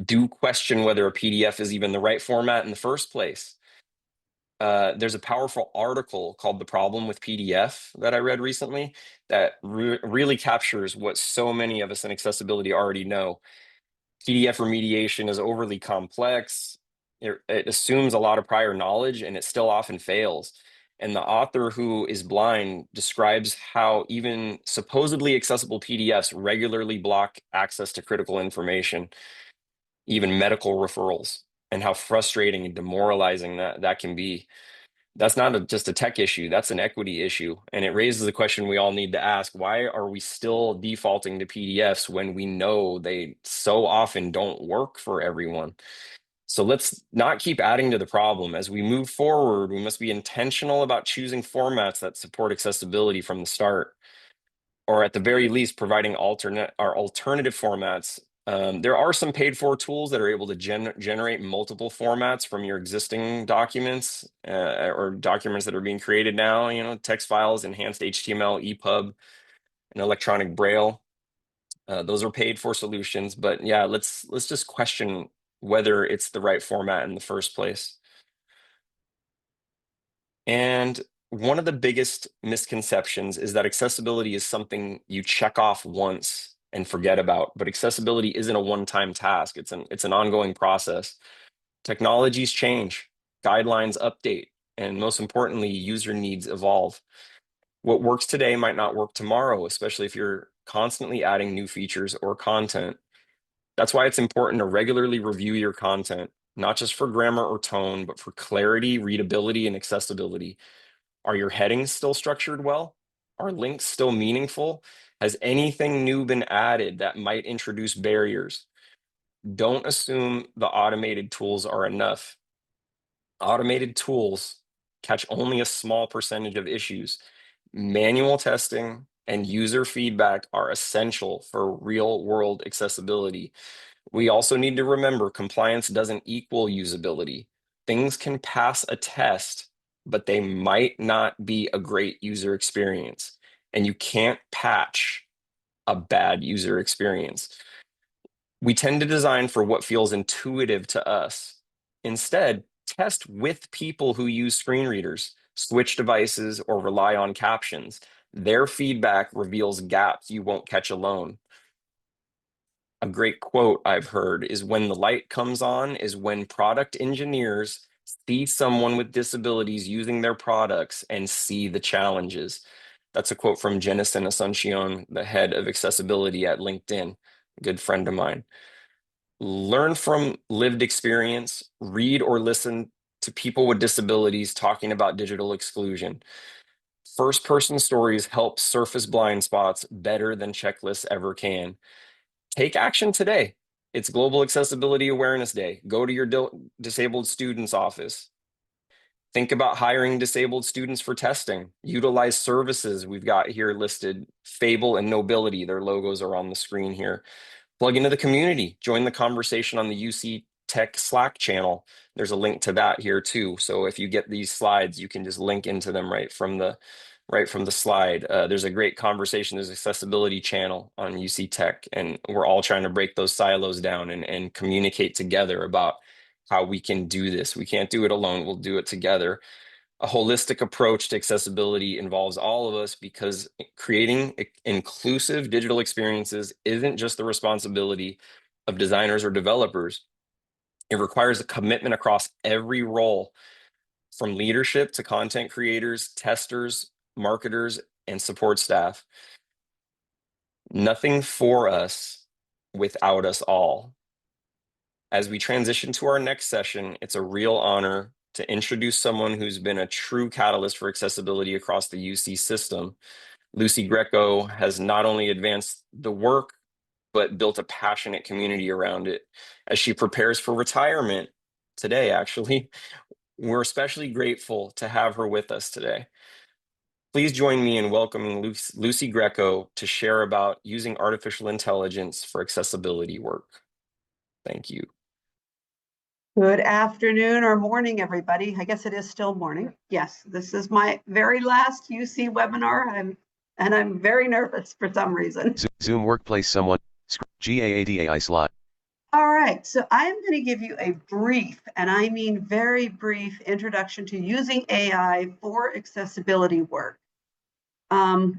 Do question whether a PDF is even the right format in the first place. There's a powerful article called The Problem with PDF that I read recently that really captures what so many of us in accessibility already know. PDF remediation is overly complex. It assumes a lot of prior knowledge and it still often fails. And the author, who is blind, describes how even supposedly accessible PDFs regularly block access to critical information, even medical referrals, and how frustrating and demoralizing that can be. That's not just a tech issue, that's an equity issue. And it raises the question we all need to ask: why are we still defaulting to PDFs when we know they so often don't work for everyone? So let's not keep adding to the problem. As we move forward, we must be intentional about choosing formats that support accessibility from the start, or at the very least, providing alternative formats. There are some paid for tools that are able to generate multiple formats from your existing documents or documents that are being created now, text files, enhanced HTML, EPUB, and electronic braille. Those are paid for solutions, but yeah, let's just question whether it's the right format in the first place. And one of the biggest misconceptions is that accessibility is something you check off once and forget about, but accessibility isn't a one-time task. It's an ongoing process. Technologies change, guidelines update, and most importantly, user needs evolve. What works today might not work tomorrow, especially if you're constantly adding new features or content. That's why it's important to regularly review your content, not just for grammar or tone, but for clarity, readability, and accessibility. Are your headings still structured well? Are links still meaningful? Has anything new been added that might introduce barriers? Don't assume the automated tools are enough. Automated tools catch only a small percentage of issues. Manual testing and user feedback are essential for real-world accessibility. We also need to remember compliance doesn't equal usability. Things can pass a test, but they might not be a great user experience. And you can't patch a bad user experience. We tend to design for what feels intuitive to us. Instead, test with people who use screen readers, switch devices, or rely on captions. Their feedback reveals gaps you won't catch alone. A great quote I've heard is, when the light comes on is when product engineers see someone with disabilities using their products and see the challenges. That's a quote from Jennison Asuncion, the head of accessibility at LinkedIn, a good friend of mine. Learn from lived experience, read or listen to people with disabilities talking about digital exclusion. First-person stories help surface blind spots better than checklists ever can. Take action today. It's Global Accessibility Awareness Day. Go to your disabled student's office. Think about hiring disabled students for testing. Utilize services we've got here listed. Fable and Nobility, their logos are on the screen here. Plug into the community. Join the conversation on the UC Tech Slack channel. There's a link to that here too. So if you get these slides, you can just link into them right from the slide. There's a great conversation. There's accessibility channel on UC Tech, and we're all trying to break those silos down and communicate together about how we can do this. We can't do it alone. We'll do it together. A holistic approach to accessibility involves all of us because creating inclusive digital experiences isn't just the responsibility of designers or developers. It requires a commitment across every role, from leadership to content creators, testers, marketers, and support staff. Nothing for us without us all. As we transition to our next session, it's a real honor to introduce someone who's been a true catalyst for accessibility across the UC system. Lucy Greco has not only advanced the work, but built a passionate community around it. As she prepares for retirement today, actually, we're especially grateful to have her with us today. Please join me in welcoming Lucy Greco to share about using artificial intelligence for accessibility work. Thank you. Good afternoon or morning, everybody. I guess it is still morning. Yes, this is my very last UC webinar, and I'm very nervous for some reason. Zoom Workplace Someone, GAADAI slide. All right, so I'm going to give you a brief, and I mean very brief, introduction to using AI for accessibility work. To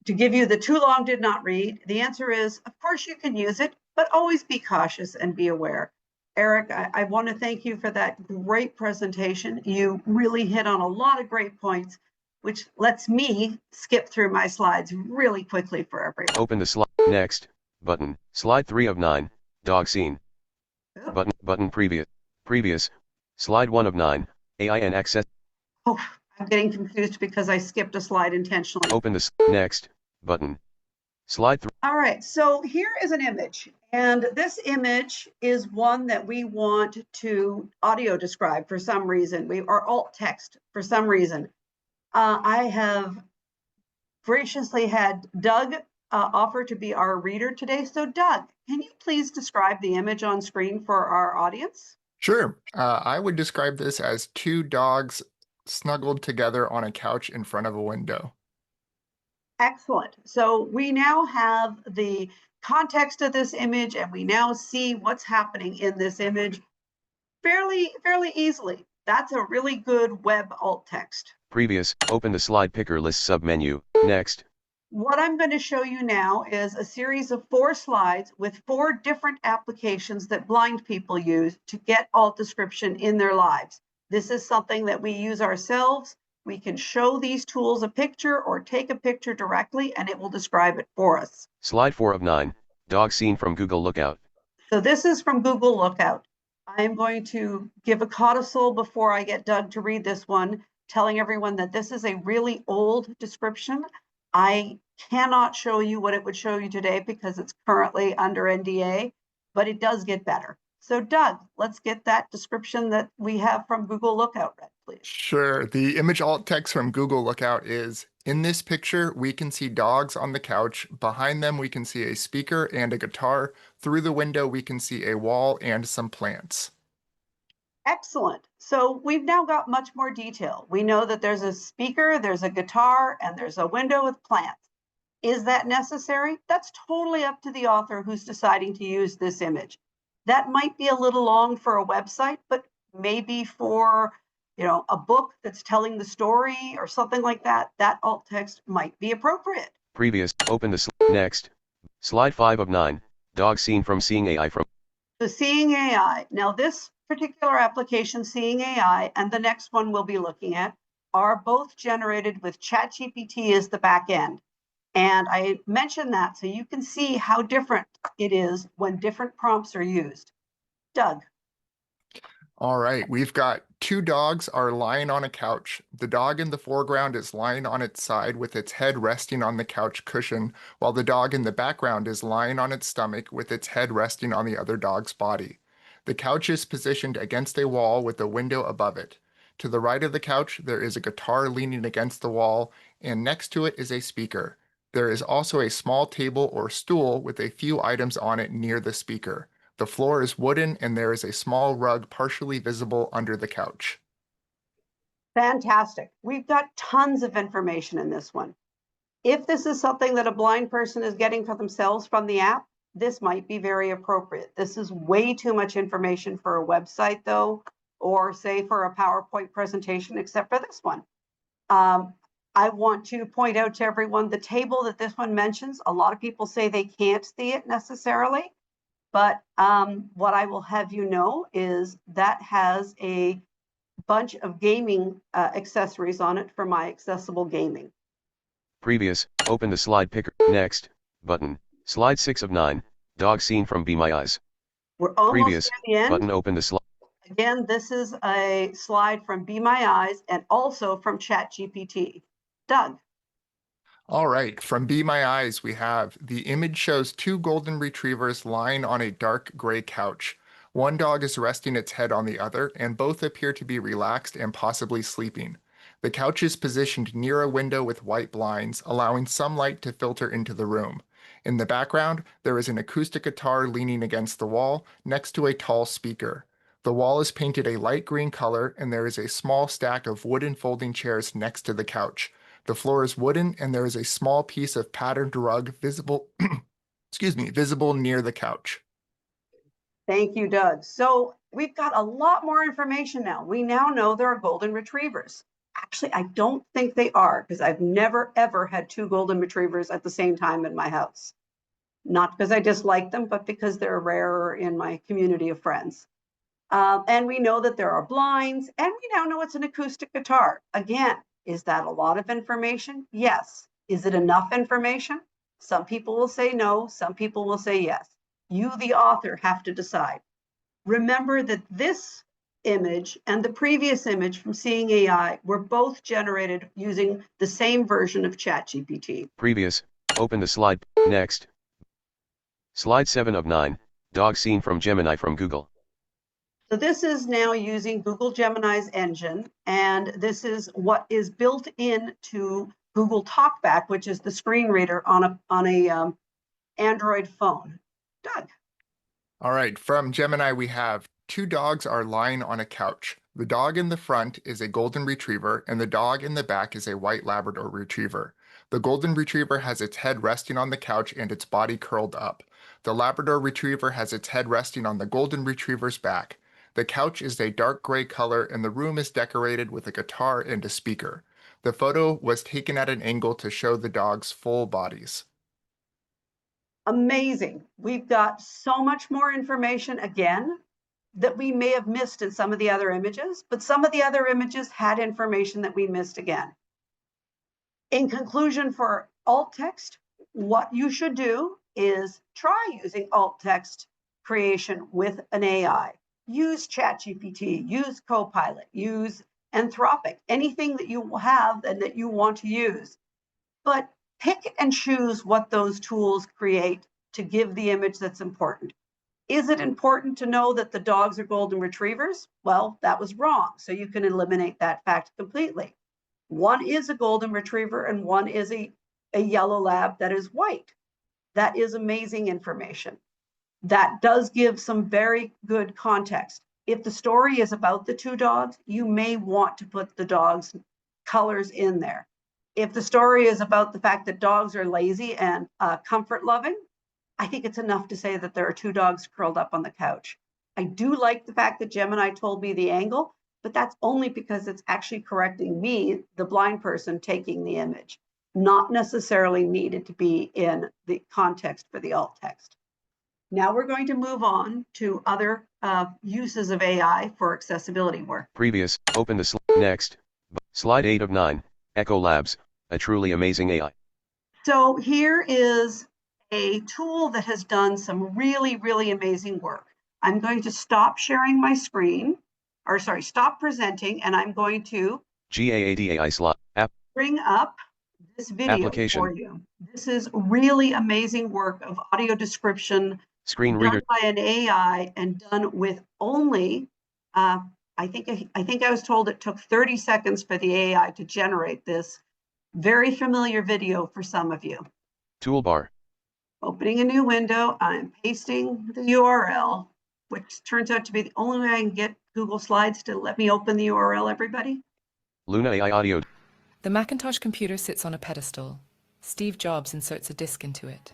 give you the too long did not read, the answer is, of course you can use it, but always be cautious and be aware. Eric, I want to thank you for that great presentation. You really hit on a lot of great points, which lets me skip through my slides really quickly for everyone. Open the slide. Next button. Slide 3 of 9. Dog scene. Oh. Button previous. Slide 1 of 9. AI and access. Oh, I'm getting confused because I skipped a slide intentionally. Open the next button. Slide 3. All right, so here is an image, and this image is one that we want to audio describe for some reason. We are alt text for some reason. I have graciously had Doug offer to be our reader today. So Doug, can you please describe the image on screen for our audience? Sure. I would describe this as two dogs snuggled together on a couch in front of a window. Excellent. So we now have the context of this image, and we now see what's happening in this image fairly easily. That's a really good web alt text. Previous. Open the slide picker list submenu. Next. What I'm going to show you now is a series of 4 slides with 4 different applications that blind people use to get alt description in their lives. This is something that we use ourselves. We can show these tools a picture or take a picture directly, and it will describe it for us. Slide 4 of 9. Dog scene from Google Lookout. So this is from Google Lookout. I'm going to give a codicil before I get Doug to read this one, telling everyone that this is a really old description. I cannot show you what it would show you today because it's currently under NDA, but it does get better. So Doug, let's get that description that we have from Google Lookout read, please. Sure. The image alt text from Google Lookout is, in this picture, we can see dogs on the couch. Behind them, we can see a speaker and a guitar. Through the window, we can see a wall and some plants. Excellent. So we've now got much more detail. We know that there's a speaker, there's a guitar, and there's a window with plants. Is that necessary? That's totally up to the author who's deciding to use this image. That might be a little long for a website, but maybe for, a book that's telling the story or something like that, that alt text might be appropriate. Previous. Open the next. Slide 5 of 9. Dog scene from Seeing AI from. So Seeing AI. Now this particular application, Seeing AI, and the next one we'll be looking at are both generated with ChatGPT as the back end. And I mentioned that so you can see how different it is when different prompts are used. Doug. All right, we've got 2 dogs are lying on a couch. The dog in the foreground is lying on its side with its head resting on the couch cushion, while the dog in the background is lying on its stomach with its head resting on the other dog's body. The couch is positioned against a wall with a window above it. To the right of the couch, there is a guitar leaning against the wall, and next to it is a speaker. There is also a small table or stool with a few items on it near the speaker. The floor is wooden, and there is a small rug partially visible under the couch. Fantastic. We've got tons of information in this one. If this is something that a blind person is getting for themselves from the app, this might be very appropriate. This is way too much information for a website, though, or say for a PowerPoint presentation, except for this one. I want to point out to everyone the table that this one mentions. A lot of people say they can't see it necessarily, but what I will have you know is that has a bunch of gaming accessories on it for my accessible gaming. Previous, open the slide picker. Next, button, slide 6 of 9, dog scene from Be My Eyes. We're almost Previous, near the end. button, open the slide. Again, this is a slide from Be My Eyes and also from ChatGPT. Doug. All right, from Be My Eyes, we have the image shows two golden retrievers lying on a dark gray couch. One dog is resting its head on the other, and both appear to be relaxed and possibly sleeping. The couch is positioned near a window with white blinds, allowing some light to filter into the room. In the background, there is an acoustic guitar leaning against the wall next to a tall speaker. The wall is painted a light green color, and there is a small stack of wooden folding chairs next to the couch. The floor is wooden, and there is a small piece of patterned rug visible, visible near the couch. Thank you, Doug. So we've got a lot more information now. We now know there are golden retrievers. Actually, I don't think they are, because I've never, ever had two golden retrievers at the same time in my house. Not because I dislike them, but because they're rarer in my community of friends. And we know that there are blinds, and we now know it's an acoustic guitar. Again, is that a lot of information? Yes. Is it enough information? Some people will say no, some people will say yes. You, the author, have to decide. Remember that this image and the previous image from Seeing AI were both generated using the same version of ChatGPT. Previous, open the slide. Next, slide 7 of 9, dog scene from Gemini from Google. So this is now using Google Gemini's engine, and this is what is built into Google TalkBack, which is the screen reader on a Android phone. Doug. All right, from Gemini, we have two dogs are lying on a couch. The dog in the front is a golden retriever, and the dog in the back is a white Labrador retriever. The golden retriever has its head resting on the couch and its body curled up. The Labrador retriever has its head resting on the golden retriever's back. The couch is a dark gray color, and the room is decorated with a guitar and a speaker. The photo was taken at an angle to show the dogs' full bodies. Amazing. We've got so much more information again that we may have missed in some of the other images, but some of the other images had information that we missed again. In conclusion, for alt text, what you should do is try using alt text creation with an AI. Use ChatGPT, use Copilot, use Anthropic, anything that you have and that you want to use. But pick and choose what those tools create to give the image that's important. Is it important to know that the dogs are golden retrievers? Well, that was wrong. So you can eliminate that fact completely. One is a golden retriever and one is a yellow lab that is white. That is amazing information. That does give some very good context. If the story is about the two dogs, you may want to put the dogs' colors in there. If the story is about the fact that dogs are lazy and comfort loving, I think it's enough to say that there are two dogs curled up on the couch. I do like the fact that Gemini told me the angle, but that's only because it's actually correcting me, the blind person, taking the image, not necessarily needed to be in the context for the alt text. Now we're going to move on to other uses of AI for accessibility work. Previous, open the next, slide 8 of 9, Echo Labs, a truly amazing AI. So here is a tool that has done some really, really amazing work. I'm going to stop sharing my screen, or sorry, stop presenting, and I'm going to GAAD AI slide app. Bring up this video Application. For you. This is really amazing work of audio description Screen done reader. by an AI and done with only I think I was told it took 30 seconds for the AI to generate this very familiar video for some of you. Toolbar. Opening a new window, I'm pasting the URL, which turns out to be the only way I can get Google Slides to let me open the URL, everybody. Luna AI Audio. The Macintosh computer sits on a pedestal. Steve Jobs inserts a disk into it.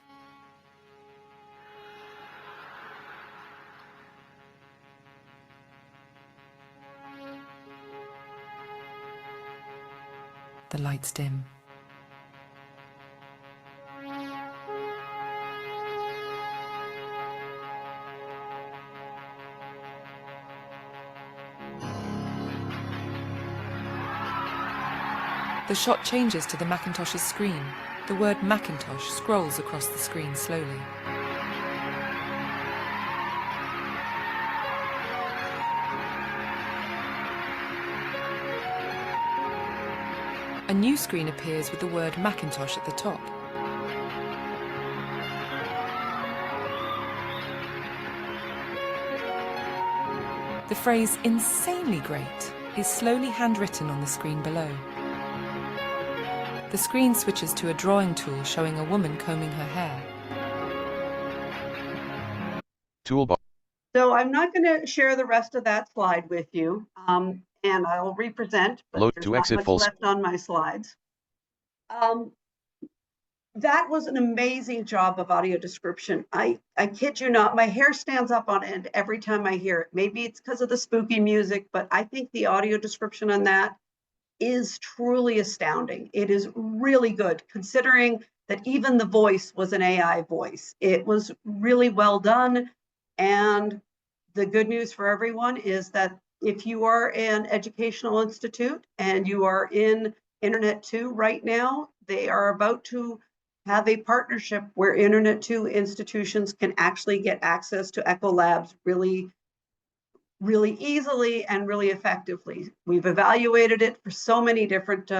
The lights dim. The shot changes to the Macintosh's screen. The word Macintosh scrolls across the screen slowly. A new screen appears with the word Macintosh at the top. The phrase "insanely great" is slowly handwritten on the screen below. The screen switches to a drawing tool showing a woman combing her hair. Toolbar. So I'm not going to share the rest of that slide with you, and I'll represent, but Load there's to not exit much full left on my slides. That was an amazing job of audio description. I kid you not, my hair stands up on end every time I hear it. Maybe it's because of the spooky music, but I think the audio description on that is truly astounding. It is really good, considering that even the voice was an AI voice. It was really well done. And the good news for everyone is that if you are an educational institute and you are in Internet 2 right now, they are about to have a partnership where Internet 2 institutions can actually get access to Ecolabs really easily and really effectively. We've evaluated it for so many different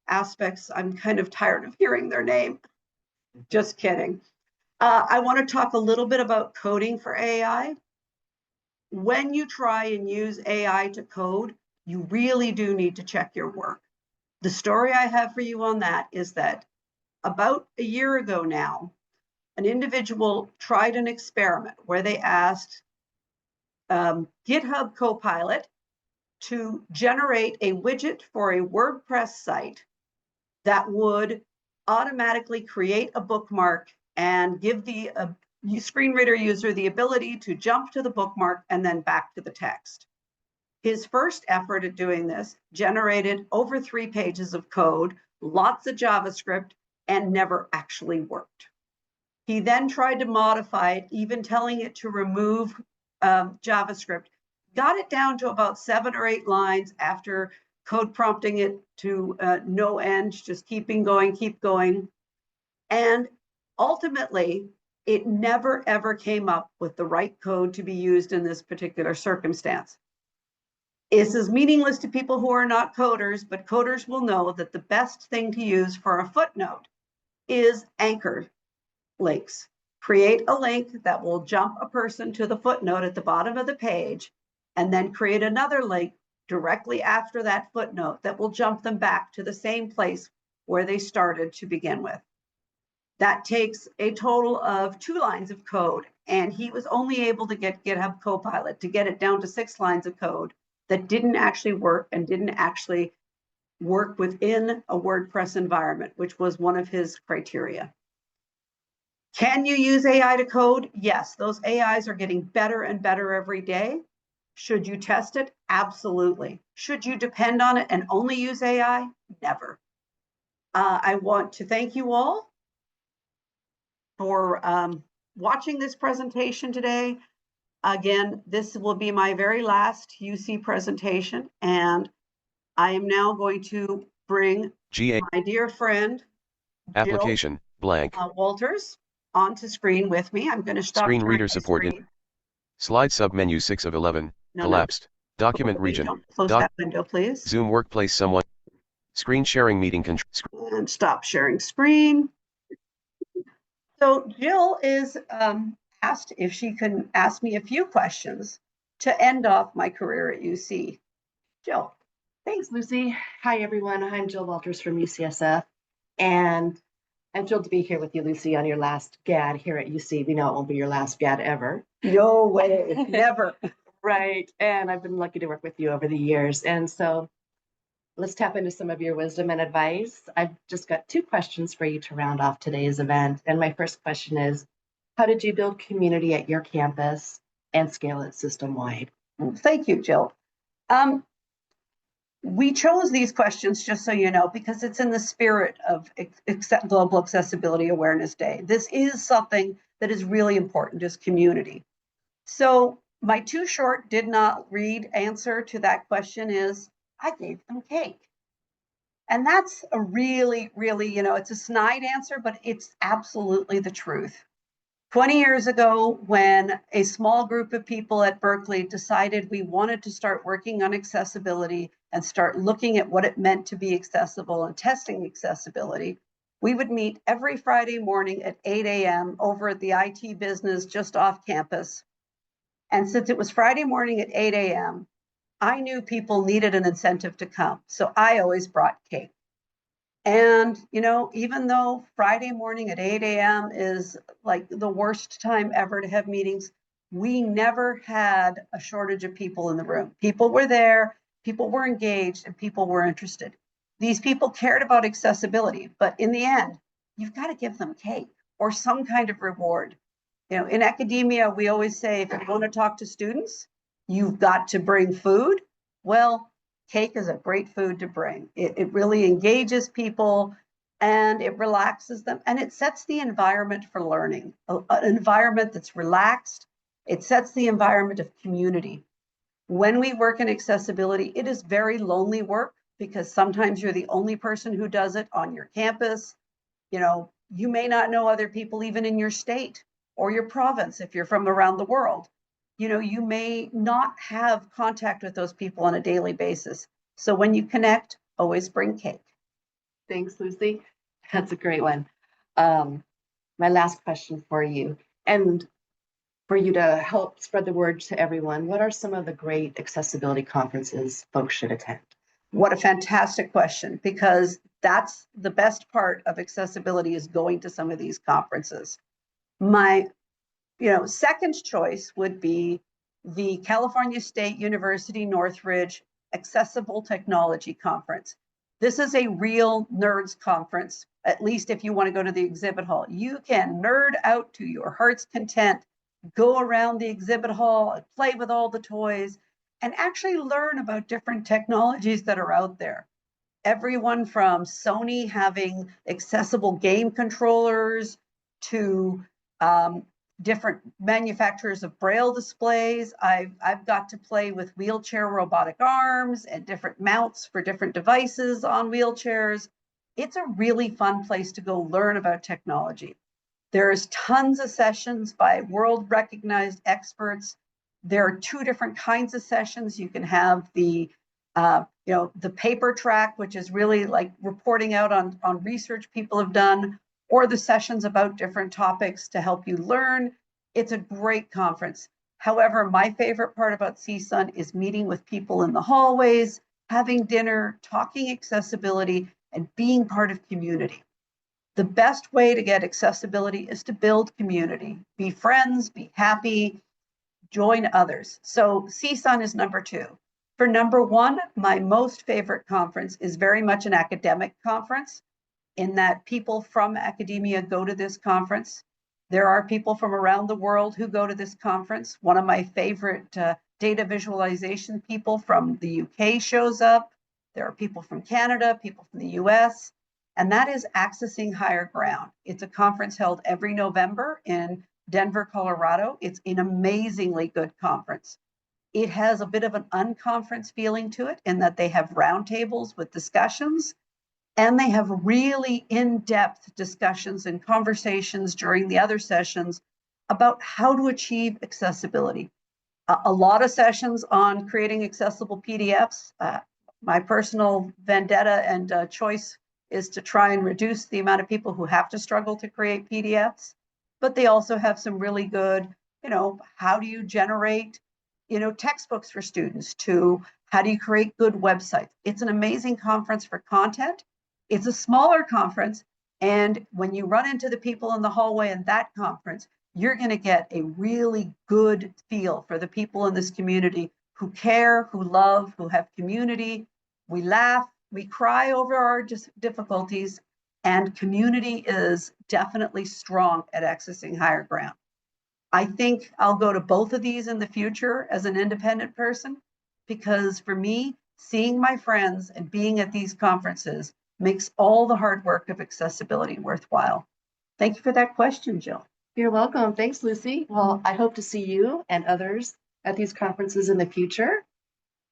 aspects. I'm kind of tired of hearing their name. Just kidding. I want to talk a little bit about coding for AI. When you try and use AI to code, you really do need to check your work. The story I have for you on that is that about a year ago now, an individual tried an experiment where they asked GitHub Copilot to generate a widget for a WordPress site that would automatically create a bookmark and give the screen reader user the ability to jump to the bookmark and then back to the text. His first effort at doing this generated over 3 pages of code, lots of JavaScript, and never actually worked. He then tried to modify it, even telling it to remove JavaScript, got it down to about 7 or 8 lines after code prompting it to no end, just keep going. And ultimately, it never ever came up with the right code to be used in this particular circumstance. This is meaningless to people who are not coders, but coders will know that the best thing to use for a footnote is anchor links. Create a link that will jump a person to the footnote at the bottom of the page, and then create another link directly after that footnote that will jump them back to the same place where they started to begin with. That takes a total of 2 lines of code, and he was only able to get GitHub Copilot to get it down to 6 lines of code that didn't actually work and didn't actually work within a WordPress environment, which was one of his criteria. Can you use AI to code? Yes, those AIs are getting better and better every day. Should you test it? Absolutely. Should you depend on it and only use AI? Never. I want to thank you all for watching this presentation today. Again, this will be my very last UC presentation, and I am now going to bring GA. my dear friend, Application. Blank. Jill Walters, onto screen with me. I'm going to stop Screen sharing reader my supported. screen. Slide submenu 6 of 11. No, Collapsed. Document Wait, region. don't close Doc. that window, please. Zoom workplace someone. Screen sharing meeting control. And stop sharing screen. So Jill is asked if she can ask me a few questions to end off my career at UC. Jill. Thanks, Lucy. Hi, everyone. I'm Jill Walters from UCSF, and I'm thrilled to be here with you, Lucy, on your last GAD here at UC. We know it won't be your last GAD ever. No way, never. Right. And I've been lucky to work with you over the years. And so let's tap into some of your wisdom and advice. I've just got 2 questions for you to round off today's event. And my first question is, how did you build community at your campus and scale it system-wide? Thank you, Jill. We chose these questions, just so you know, because it's in the spirit of Global Accessibility Awareness Day. This is something that is really important, is community. So my too short did not read answer to that question is, I gave them cake. And that's a really, really, it's a snide answer, but it's absolutely the truth. 20 years ago, when a small group of people at Berkeley decided we wanted to start working on accessibility and start looking at what it meant to be accessible and testing accessibility, we would meet every Friday morning at 8 a.m. over at the IT business just off campus. And since it was Friday morning at 8 a.m., I knew people needed an incentive to come. So I always brought cake. And, even though Friday morning at 8 a.m. is like the worst time ever to have meetings, we never had a shortage of people in the room. People were there, people were engaged, and people were interested. These people cared about accessibility, but in the end, you've got to give them cake or some kind of reward. In academia, we always say, if you want to talk to students, you've got to bring food. Well, cake is a great food to bring. It really engages people and it relaxes them and it sets the environment for learning, an environment that's relaxed. It sets the environment of community. When we work in accessibility, it is very lonely work because sometimes you're the only person who does it on your campus. You may not know other people even in your state or your province if you're from around the world. You may not have contact with those people on a daily basis. So when you connect, always bring cake. Thanks, Lucy. That's a great one. My last question for you, and for you to help spread the word to everyone, what are some of the great accessibility conferences folks should attend? What a fantastic question, because that's the best part of accessibility, is going to some of these conferences. My second choice would be the California State University Northridge Accessible Technology Conference. This is a real nerds conference, at least if you want to go to the exhibit hall. You can nerd out to your heart's content, go around the exhibit hall and play with all the toys and actually learn about different technologies that are out there. Everyone from Sony having accessible game controllers to different manufacturers of Braille displays. I've got to play with wheelchair robotic arms and different mounts for different devices on wheelchairs. It's a really fun place to go learn about technology. There's tons of sessions by world recognized experts. There are 2 different kinds of sessions. You can have the paper track, which is really like reporting out on research people have done, or the sessions about different topics to help you learn. It's a great conference. However, my favorite part about CSUN is meeting with people in the hallways, having dinner, talking accessibility, and being part of community. The best way to get accessibility is to build community, be friends, be happy, join others. So CSUN is number 2. For number 1, my most favorite conference is very much an academic conference, in that people from academia go to this conference. There are people from around the world who go to this conference. One of my favorite data visualization people from the UK shows up. There are people from Canada, people from the US, and that is Accessing Higher Ground. It's a conference held every November in Denver, Colorado. It's an amazingly good conference. It has a bit of an unconference feeling to it in that they have roundtables with discussions. And they have really in-depth discussions and conversations during the other sessions about how to achieve accessibility. A lot of sessions on creating accessible PDFs. My personal vendetta and choice is to try and reduce the amount of people who have to struggle to create PDFs. But they also have some really good, how do you generate, textbooks for students, to How do you create good websites? It's an amazing conference for content. It's a smaller conference. And when you run into the people in the hallway in that conference, you're going to get a really good feel for the people in this community who care, who love, who have community. We laugh, we cry over our difficulties, and community is definitely strong at Accessing Higher Ground. I think I'll go to both of these in the future as an independent person, because for me, seeing my friends and being at these conferences makes all the hard work of accessibility worthwhile. Thank you for that question, Jill. You're welcome. Thanks, Lucy. Well, I hope to see you and others at these conferences in the future.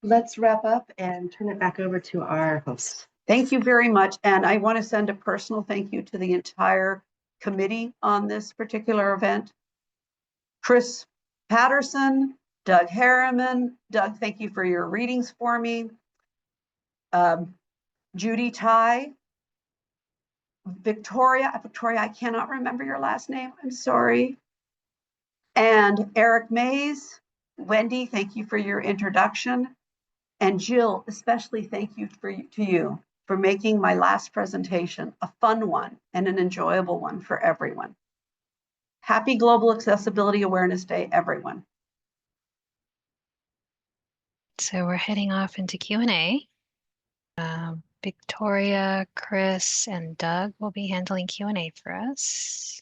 Let's wrap up and turn it back over to our host. Thank you very much. And I want to send a personal thank you to the entire committee on this particular event. Chris Patterson, Doug Harriman. Doug, thank you for your readings for me. Judy Ty. Victoria, I cannot remember your last name. I'm sorry. And Eric Mays. Wendy, thank you for your introduction. And Jill, especially thank you to you for making my last presentation a fun one and an enjoyable one for everyone. Happy Global Accessibility Awareness Day, everyone. So we're heading off into Q&A. Victoria, Chris, and Doug will be handling Q&A for us.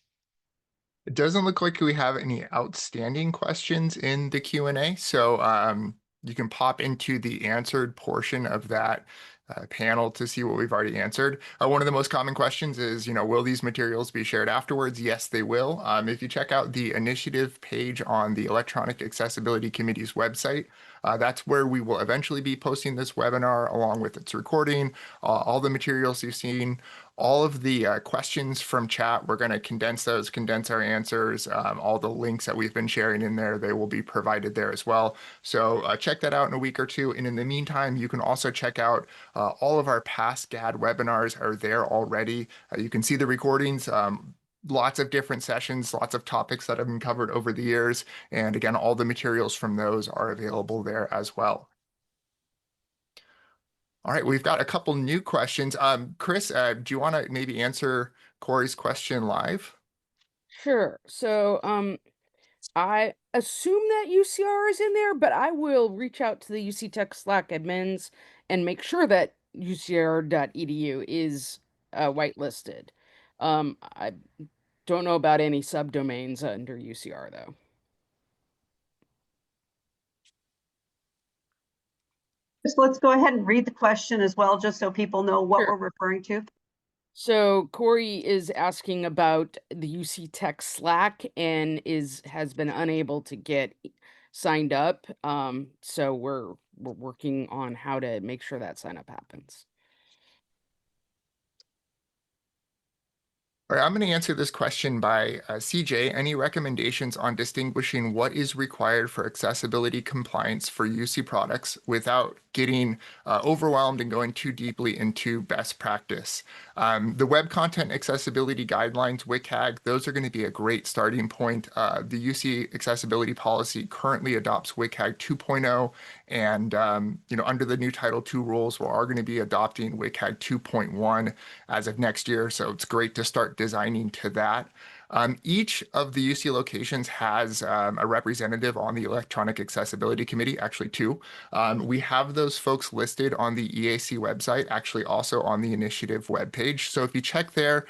It doesn't look like we have any outstanding questions in the Q&A, so you can pop into the answered portion of that panel to see what we've already answered. One of the most common questions is, will these materials be shared afterwards? Yes, they will. If you check out the initiative page on the Electronic Accessibility Committee's website, that's where we will eventually be posting this webinar along with its recording, all the materials you've seen, all of the questions from chat. We're going to condense those, condense our answers, all the links that we've been sharing in there, they will be provided there as well. So check that out in a week or two. And in the meantime, you can also check out all of our past GAD webinars are there already. You can see the recordings. Lots of different sessions, lots of topics that have been covered over the years. And again, all the materials from those are available there as well. All right, we've got a couple new questions. Chris, do you want to maybe answer Corey's question live? Sure. So I assume that UCR is in there, but I will reach out to the UC Tech Slack admins and make sure that ucr.edu is whitelisted. I don't know about any subdomains under UCR though. Just let's go ahead and read the question as well, just so people know what Sure. we're referring to. So Corey is asking about the UC Tech Slack and has been unable to get signed up. So we're working on how to make sure that sign up happens. All right, I'm going to answer this question by CJ. Any recommendations on distinguishing what is required for accessibility compliance for UC products without getting overwhelmed and going too deeply into best practice? The Web Content Accessibility Guidelines, WCAG, those are going to be a great starting point. The UC Accessibility Policy currently adopts WCAG 2.0, and under the new Title II rules, we are going to be adopting WCAG 2.1 as of next year. So it's great to start designing to that. Each of the UC locations has a representative on the Electronic Accessibility Committee, actually two. We have those folks listed on the EAC website, actually also on the initiative webpage. So if you check there,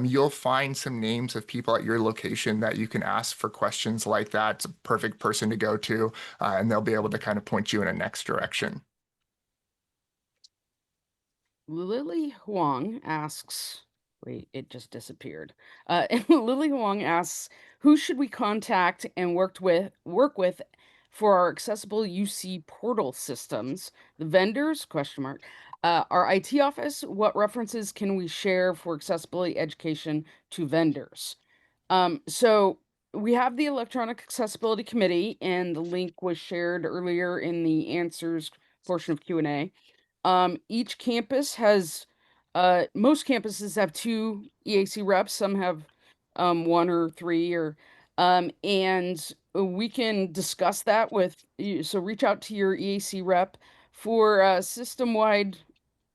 you'll find some names of people at your location that you can ask for questions like that. It's a perfect person to go to, and they'll be able to kind of point you in a next direction. Lily Huang asks, wait, it just disappeared. Lily Huang asks, who should we contact and work with for our accessible UC portal systems? The vendors, ? Our IT office, what references can we share for accessibility education to vendors? So we have the Electronic Accessibility Committee, and the link was shared earlier in the answers portion of Q&A. Each campus has, most campuses have 2 EAC reps. Some have 1 or 3, and we can discuss that with you. So reach out to your EAC rep for system-wide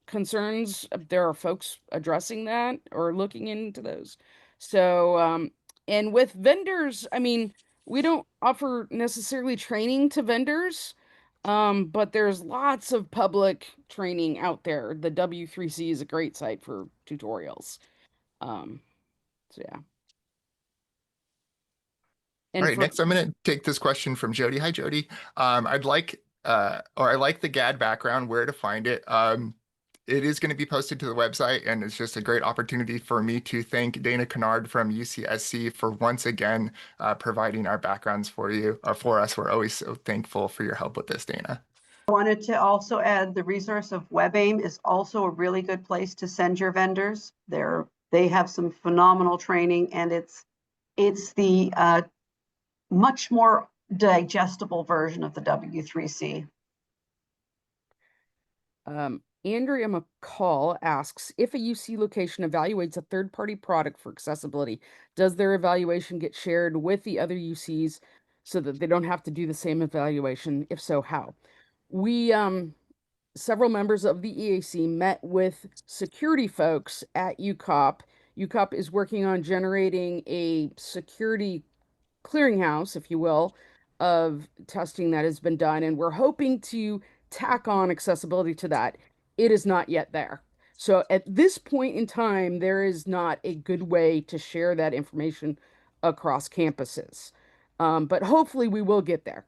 concerns, there are folks addressing that or looking into those. So, and with vendors, I mean, we don't offer necessarily training to vendors, but there's lots of public training out there. The W3C is a great site for tutorials. So yeah. All And right, next I'm going to take this question from Jody. Hi, Jody. I like the GAD background, where to find it. It is going to be posted to the website, and it's just a great opportunity for me to thank Dana Kennard from UCSC for once again providing our backgrounds for us. We're always so thankful for your help with this, Dana. I wanted to also add the resource of WebAIM is also a really good place to send your vendors. They have some phenomenal training, and it's the much more digestible version of the W3C. Andrea McCall asks, if a UC location evaluates a third-party product for accessibility, does their evaluation get shared with the other UCs so that they don't have to do the same evaluation? If so, how? We, several members of the EAC met with security folks at UCOP. UCOP is working on generating a security clearinghouse, if you will, of testing that has been done, and we're hoping to tack on accessibility to that. It is not yet there. So at this point in time, there is not a good way to share that information across campuses. But hopefully we will get there.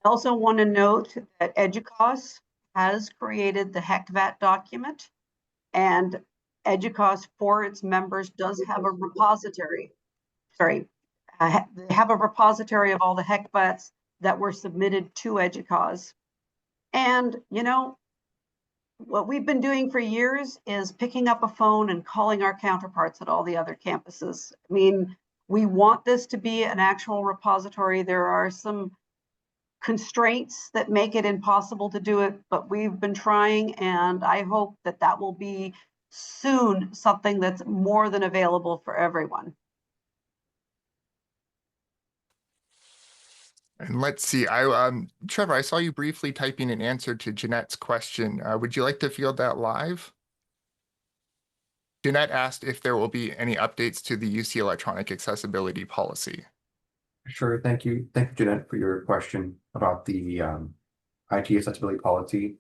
I also want to note that EDUCAUSE has created the HECVAT document, and EDUCAUSE for its members does have a repository. They have a repository of all the HECVATs that were submitted to EDUCAUSE. And, you know, what we've been doing for years is picking up a phone and calling our counterparts at all the other campuses. I mean, we want this to be an actual repository. There are some constraints that make it impossible to do it, but we've been trying, and I hope that that will be soon something that's more than available for everyone. And let's see, Trevor, I saw you briefly typing an answer to Jeanette's question. Would you like to field that live? Jeanette asked if there will be any updates to the UC electronic accessibility policy. Sure. Thank you. Thank you, Jeanette, for your question about the IT accessibility policy.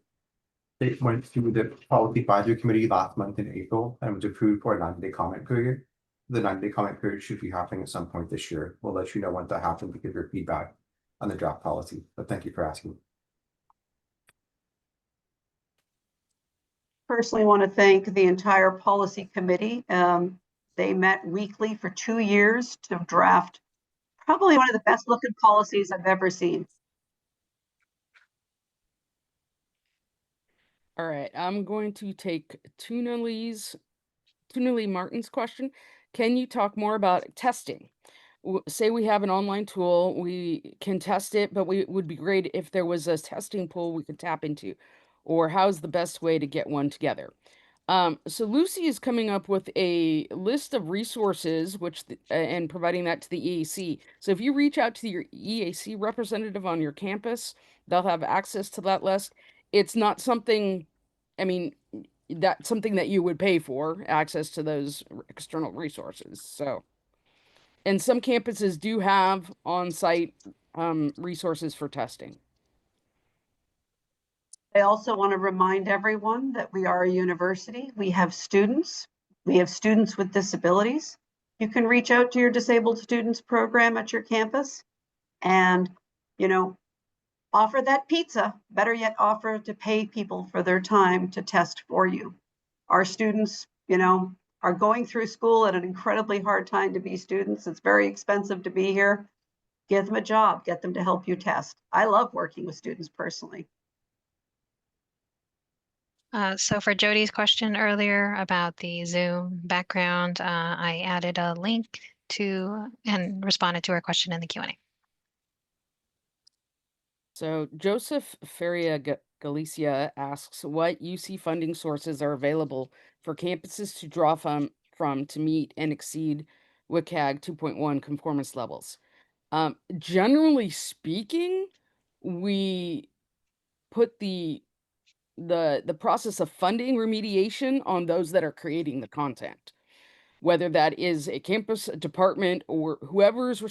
It went through the policy advisory committee last month in April and was approved for a 90-day comment period. The 90-day comment period should be happening at some point this year. We'll let you know once that happens to give your feedback on the draft policy. But thank you for asking. Personally want to thank the entire policy committee. They met weekly for 2 years to draft probably one of the best looking policies I've ever seen. All right, I'm going to take Tuna Lee Martin's question. Can you talk more about testing? Say we have an online tool, we can test it, but it would be great if there was a testing pool we could tap into, or how's the best way to get one together? So Lucy is coming up with a list of resources, and providing that to the EAC. So if you reach out to your EAC representative on your campus, they'll have access to that list. It's not something, I mean, that's something that you would pay for, access to those external resources. So, and some campuses do have on-site resources for testing. I also want to remind everyone that we are a university. We have students. We have students with disabilities. You can reach out to your disabled students program at your campus and, you know, offer that pizza. Better yet, offer to pay people for their time to test for you. Our students, you know, are going through school at an incredibly hard time to be students. It's very expensive to be here. Give them a job, get them to help you test. I love working with students personally. So for Jody's question earlier about the Zoom background, I added a link to and responded to her question in the Q&A. So Joseph Feria Galicia asks, what UC funding sources are available for campuses to draw from to meet and exceed WCAG 2.1 conformance levels? Generally speaking, we put the process of funding remediation on those that are creating the content, whether that is a campus, a department, or whoever's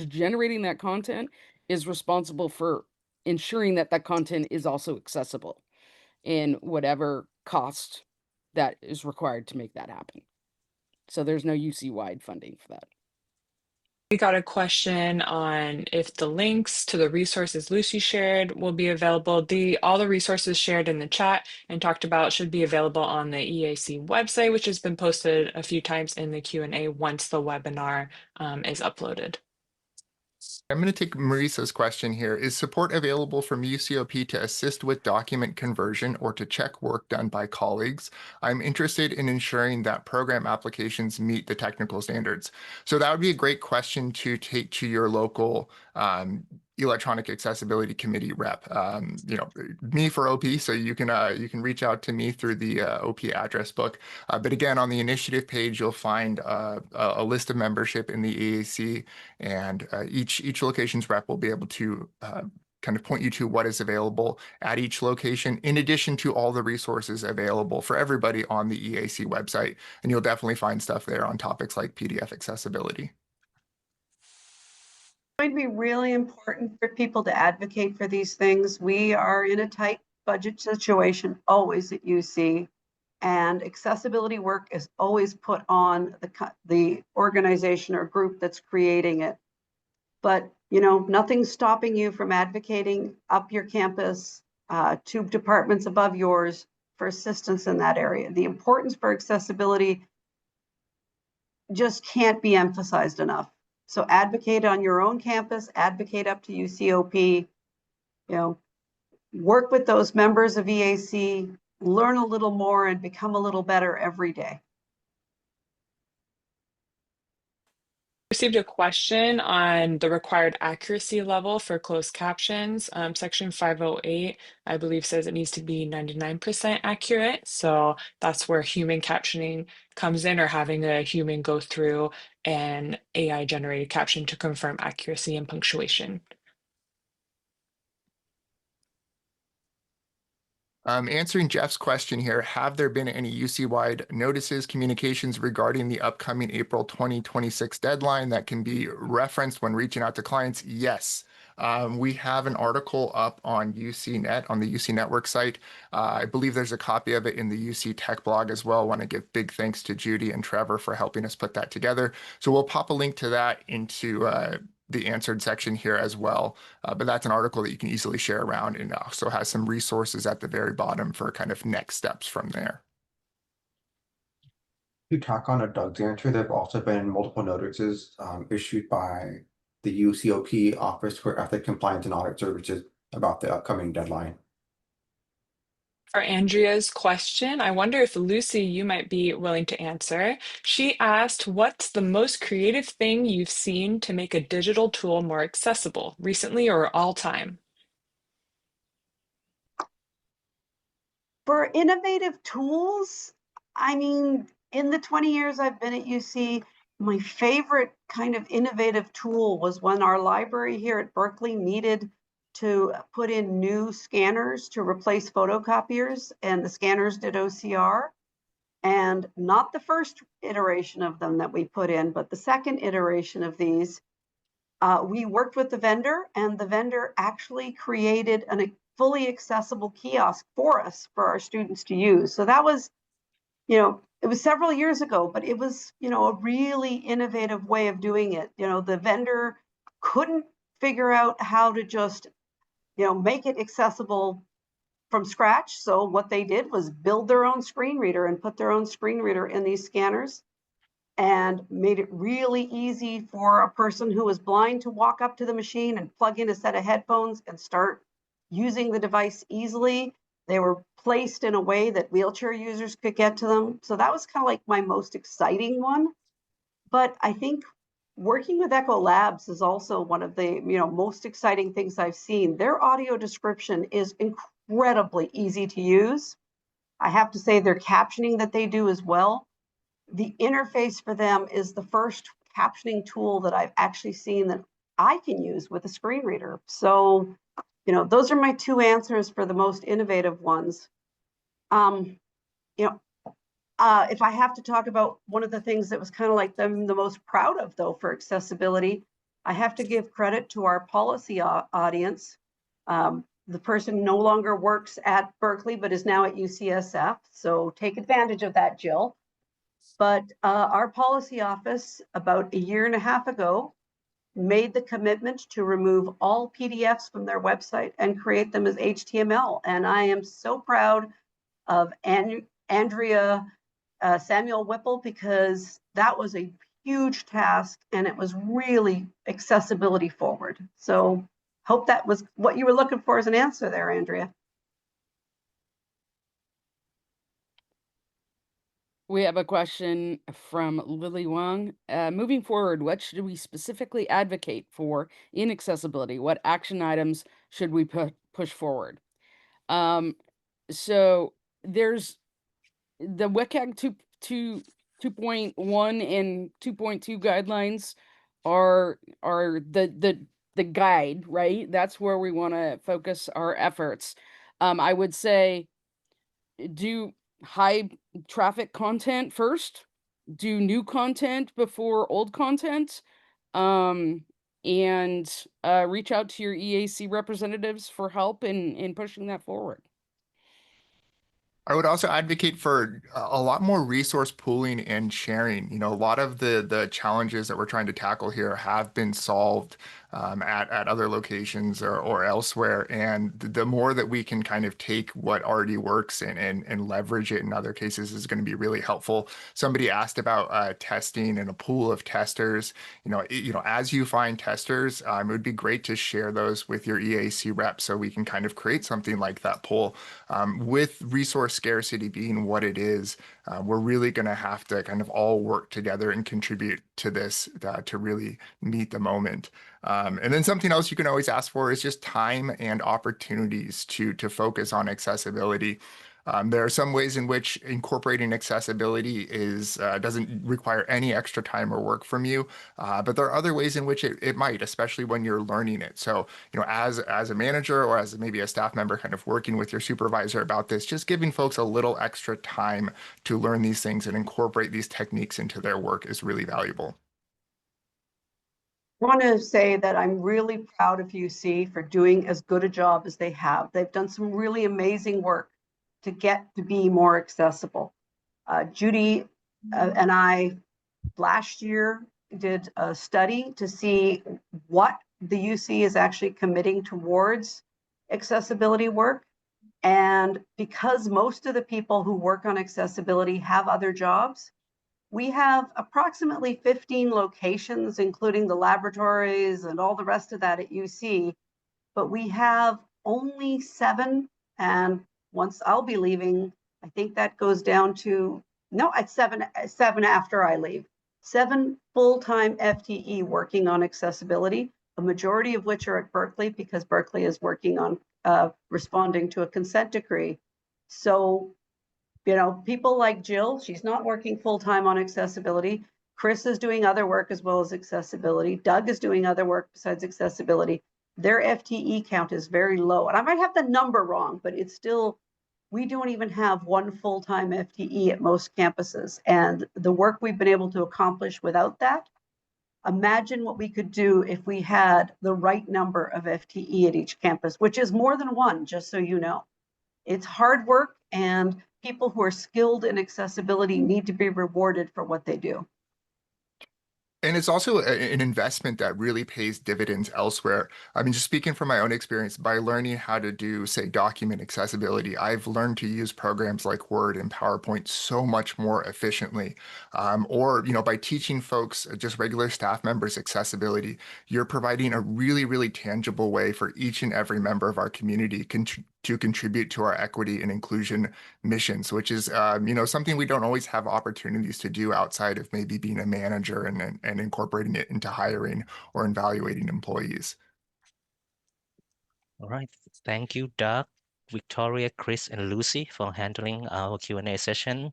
generating that content is responsible for ensuring that that content is also accessible in whatever cost that is required to make that happen. So there's no UC-wide funding for that. We got a question on if the links to the resources Lucy shared will be available. All the resources shared in the chat and talked about should be available on the EAC website, which has been posted a few times in the Q&A once the webinar is uploaded. I'm going to take Marisa's question here. Is support available from UCOP to assist with document conversion or to check work done by colleagues? I'm interested in ensuring that program applications meet the technical standards. So that would be a great question to take to your local electronic accessibility committee rep. Me for OP, so you can reach out to me through the OP address book. But again, on the initiative page, you'll find a list of membership in the EAC, and each location's rep will be able to kind of point you to what is available at each location, in addition to all the resources available for everybody on the EAC website. And you'll definitely find stuff there on topics like PDF accessibility. It's going to be really important for people to advocate for these things. We are in a tight budget situation always at UC, and accessibility work is always put on the organization or group that's creating it. But nothing's stopping you from advocating up your campus to departments above yours for assistance in that area. The importance for accessibility just can't be emphasized enough. So advocate on your own campus, advocate up to UCOP, work with those members of EAC, learn a little more and become a little better every day. Received a question on the required accuracy level for closed captions. Section 508, I believe, says it needs to be 99% accurate. So that's where human captioning comes in, or having a human go through an AI generated caption to confirm accuracy and punctuation. Answering Jeff's question here, have there been any UC-wide notices, communications regarding the upcoming April 2026 deadline that can be referenced when reaching out to clients? Yes. We have an article up on UCNet, on the UC Network site. I believe there's a copy of it in the UC Tech blog as well. I want to give big thanks to Judy and Trevor for helping us put that together. So we'll pop a link to that into the answered section here as well. But that's an article that you can easily share around, and also has some resources at the very bottom for kind of next steps from there. To tack on a Doug's answer, there have also been multiple notices issued by the UCOP Office for Ethics, Compliance, and Audit Services about the upcoming deadline. For Andrea's question, I wonder if Lucy, you might be willing to answer. She asked, what's the most creative thing you've seen to make a digital tool more accessible, recently or all time? For innovative tools, in the 20 years I've been at UC, my favorite kind of innovative tool was when our library here at Berkeley needed to put in new scanners to replace photocopiers, and the scanners did OCR. And not the first iteration of them that we put in, but the second iteration of these, we worked with the vendor, and the vendor actually created a fully accessible kiosk for us, for our students to use. So that was, it was several years ago, but it was, a really innovative way of doing it. The vendor couldn't figure out how to just, make it accessible from scratch. So what they did was build their own screen reader and put their own screen reader in these scanners, and made it really easy for a person who was blind to walk up to the machine and plug in a set of headphones and start using the device easily. They were placed in a way that wheelchair users could get to them. So that was kind of like my most exciting one. But I think working with Echo Labs is also one of the most exciting things I've seen. Their audio description is incredibly easy to use. I have to say their captioning that they do as well. The interface for them is the first captioning tool that I've actually seen that I can use with a screen reader. So those are my two answers for the most innovative ones. If I have to talk about one of the things that was kind of like them the most proud of, though, for accessibility, I have to give credit to our policy audience. The person no longer works at Berkeley, but is now at UCSF. So take advantage of that, Jill. But our policy office, about a year and a half ago, made the commitment to remove all PDFs from their website and create them as HTML. And I am so proud of Andrea Samuel Whipple, because that was a huge task and it was really accessibility forward. So hope that was what you were looking for as an answer there, Andrea. We have a question from Lily Wong. Moving forward, what should we specifically advocate for in accessibility? What action items should we push forward? So there's the WCAG 2.1 and 2.2 guidelines are the guide, right? That's where we want to focus our efforts. I would say do high traffic content first, do new content before old content, and reach out to your EAC representatives for help in pushing that forward. I would also advocate for a lot more resource pooling and sharing. A lot of the challenges that we're trying to tackle here have been solved at other locations or elsewhere. And the more that we can kind of take what already works and leverage it in other cases is going to be really helpful. Somebody asked about testing and a pool of testers. As you find testers, it would be great to share those with your EAC rep so we can kind of create something like that pool. With resource scarcity being what it is, we're really going to have to kind of all work together and contribute to this to really meet the moment. And then something else you can always ask for is just time and opportunities to focus on accessibility. There are some ways in which incorporating accessibility doesn't require any extra time or work from you, but there are other ways in which it might, especially when you're learning it. So, as a manager or as maybe a staff member kind of working with your supervisor about this, just giving folks a little extra time to learn these things and incorporate these techniques into their work is really valuable. I want to say that I'm really proud of UC for doing as good a job as they have. They've done some really amazing work to get to be more accessible. Judy and I last year did a study to see what the UC is actually committing towards accessibility work. And because most of the people who work on accessibility have other jobs, we have approximately 15 locations, including the laboratories and all the rest of that at UC, but we have only 7, and once I'll be leaving, I think that goes down to, no, at 7 after I leave. 7 full-time FTE working on accessibility, the majority of which are at Berkeley because Berkeley is working on responding to a consent decree. So, people like Jill, she's not working full-time on accessibility. Chris is doing other work as well as accessibility. Doug is doing other work besides accessibility. Their FTE count is very low. And I might have the number wrong, but it's still, we don't even have 1 full-time FTE at most campuses. And the work we've been able to accomplish without that, imagine what we could do if we had the right number of FTE at each campus, which is more than 1, just so you know. It's hard work, and people who are skilled in accessibility need to be rewarded for what they do. And it's also an investment that really pays dividends elsewhere. I mean, just speaking from my own experience, by learning how to do, say, document accessibility, I've learned to use programs like Word and PowerPoint so much more efficiently. Or, by teaching folks, just regular staff members, accessibility, you're providing a really, really tangible way for each and every member of our community to contribute to our equity and inclusion missions, which is, something we don't always have opportunities to do outside of maybe being a manager and incorporating it into hiring or evaluating employees. All right. Thank you, Doug, Victoria, Chris, and Lucy for handling our Q&A session.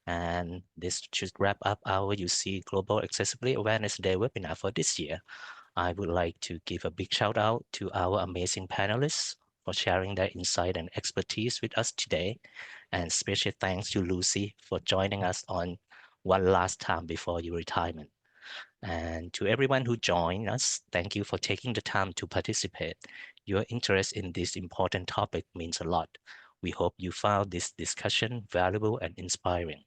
And this should wrap up our UC Global Accessibility Awareness Day webinar for this year. I would like to give a big shout out to our amazing panelists for sharing their insight and expertise with us today. And special thanks to Lucy for joining us on one last time before your retirement. And to everyone who joined us, thank you for taking the time to participate. Your interest in this important topic means a lot. We hope you found this discussion valuable and inspiring.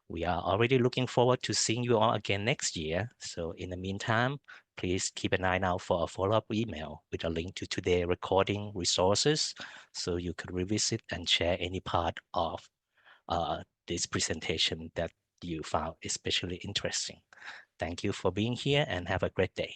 We are already looking forward to seeing you all again next year. So in the meantime, please keep an eye out for a follow-up email with a link to today's recording resources so you could revisit and share any part of this presentation that you found especially interesting. Thank you for being here and have a great day.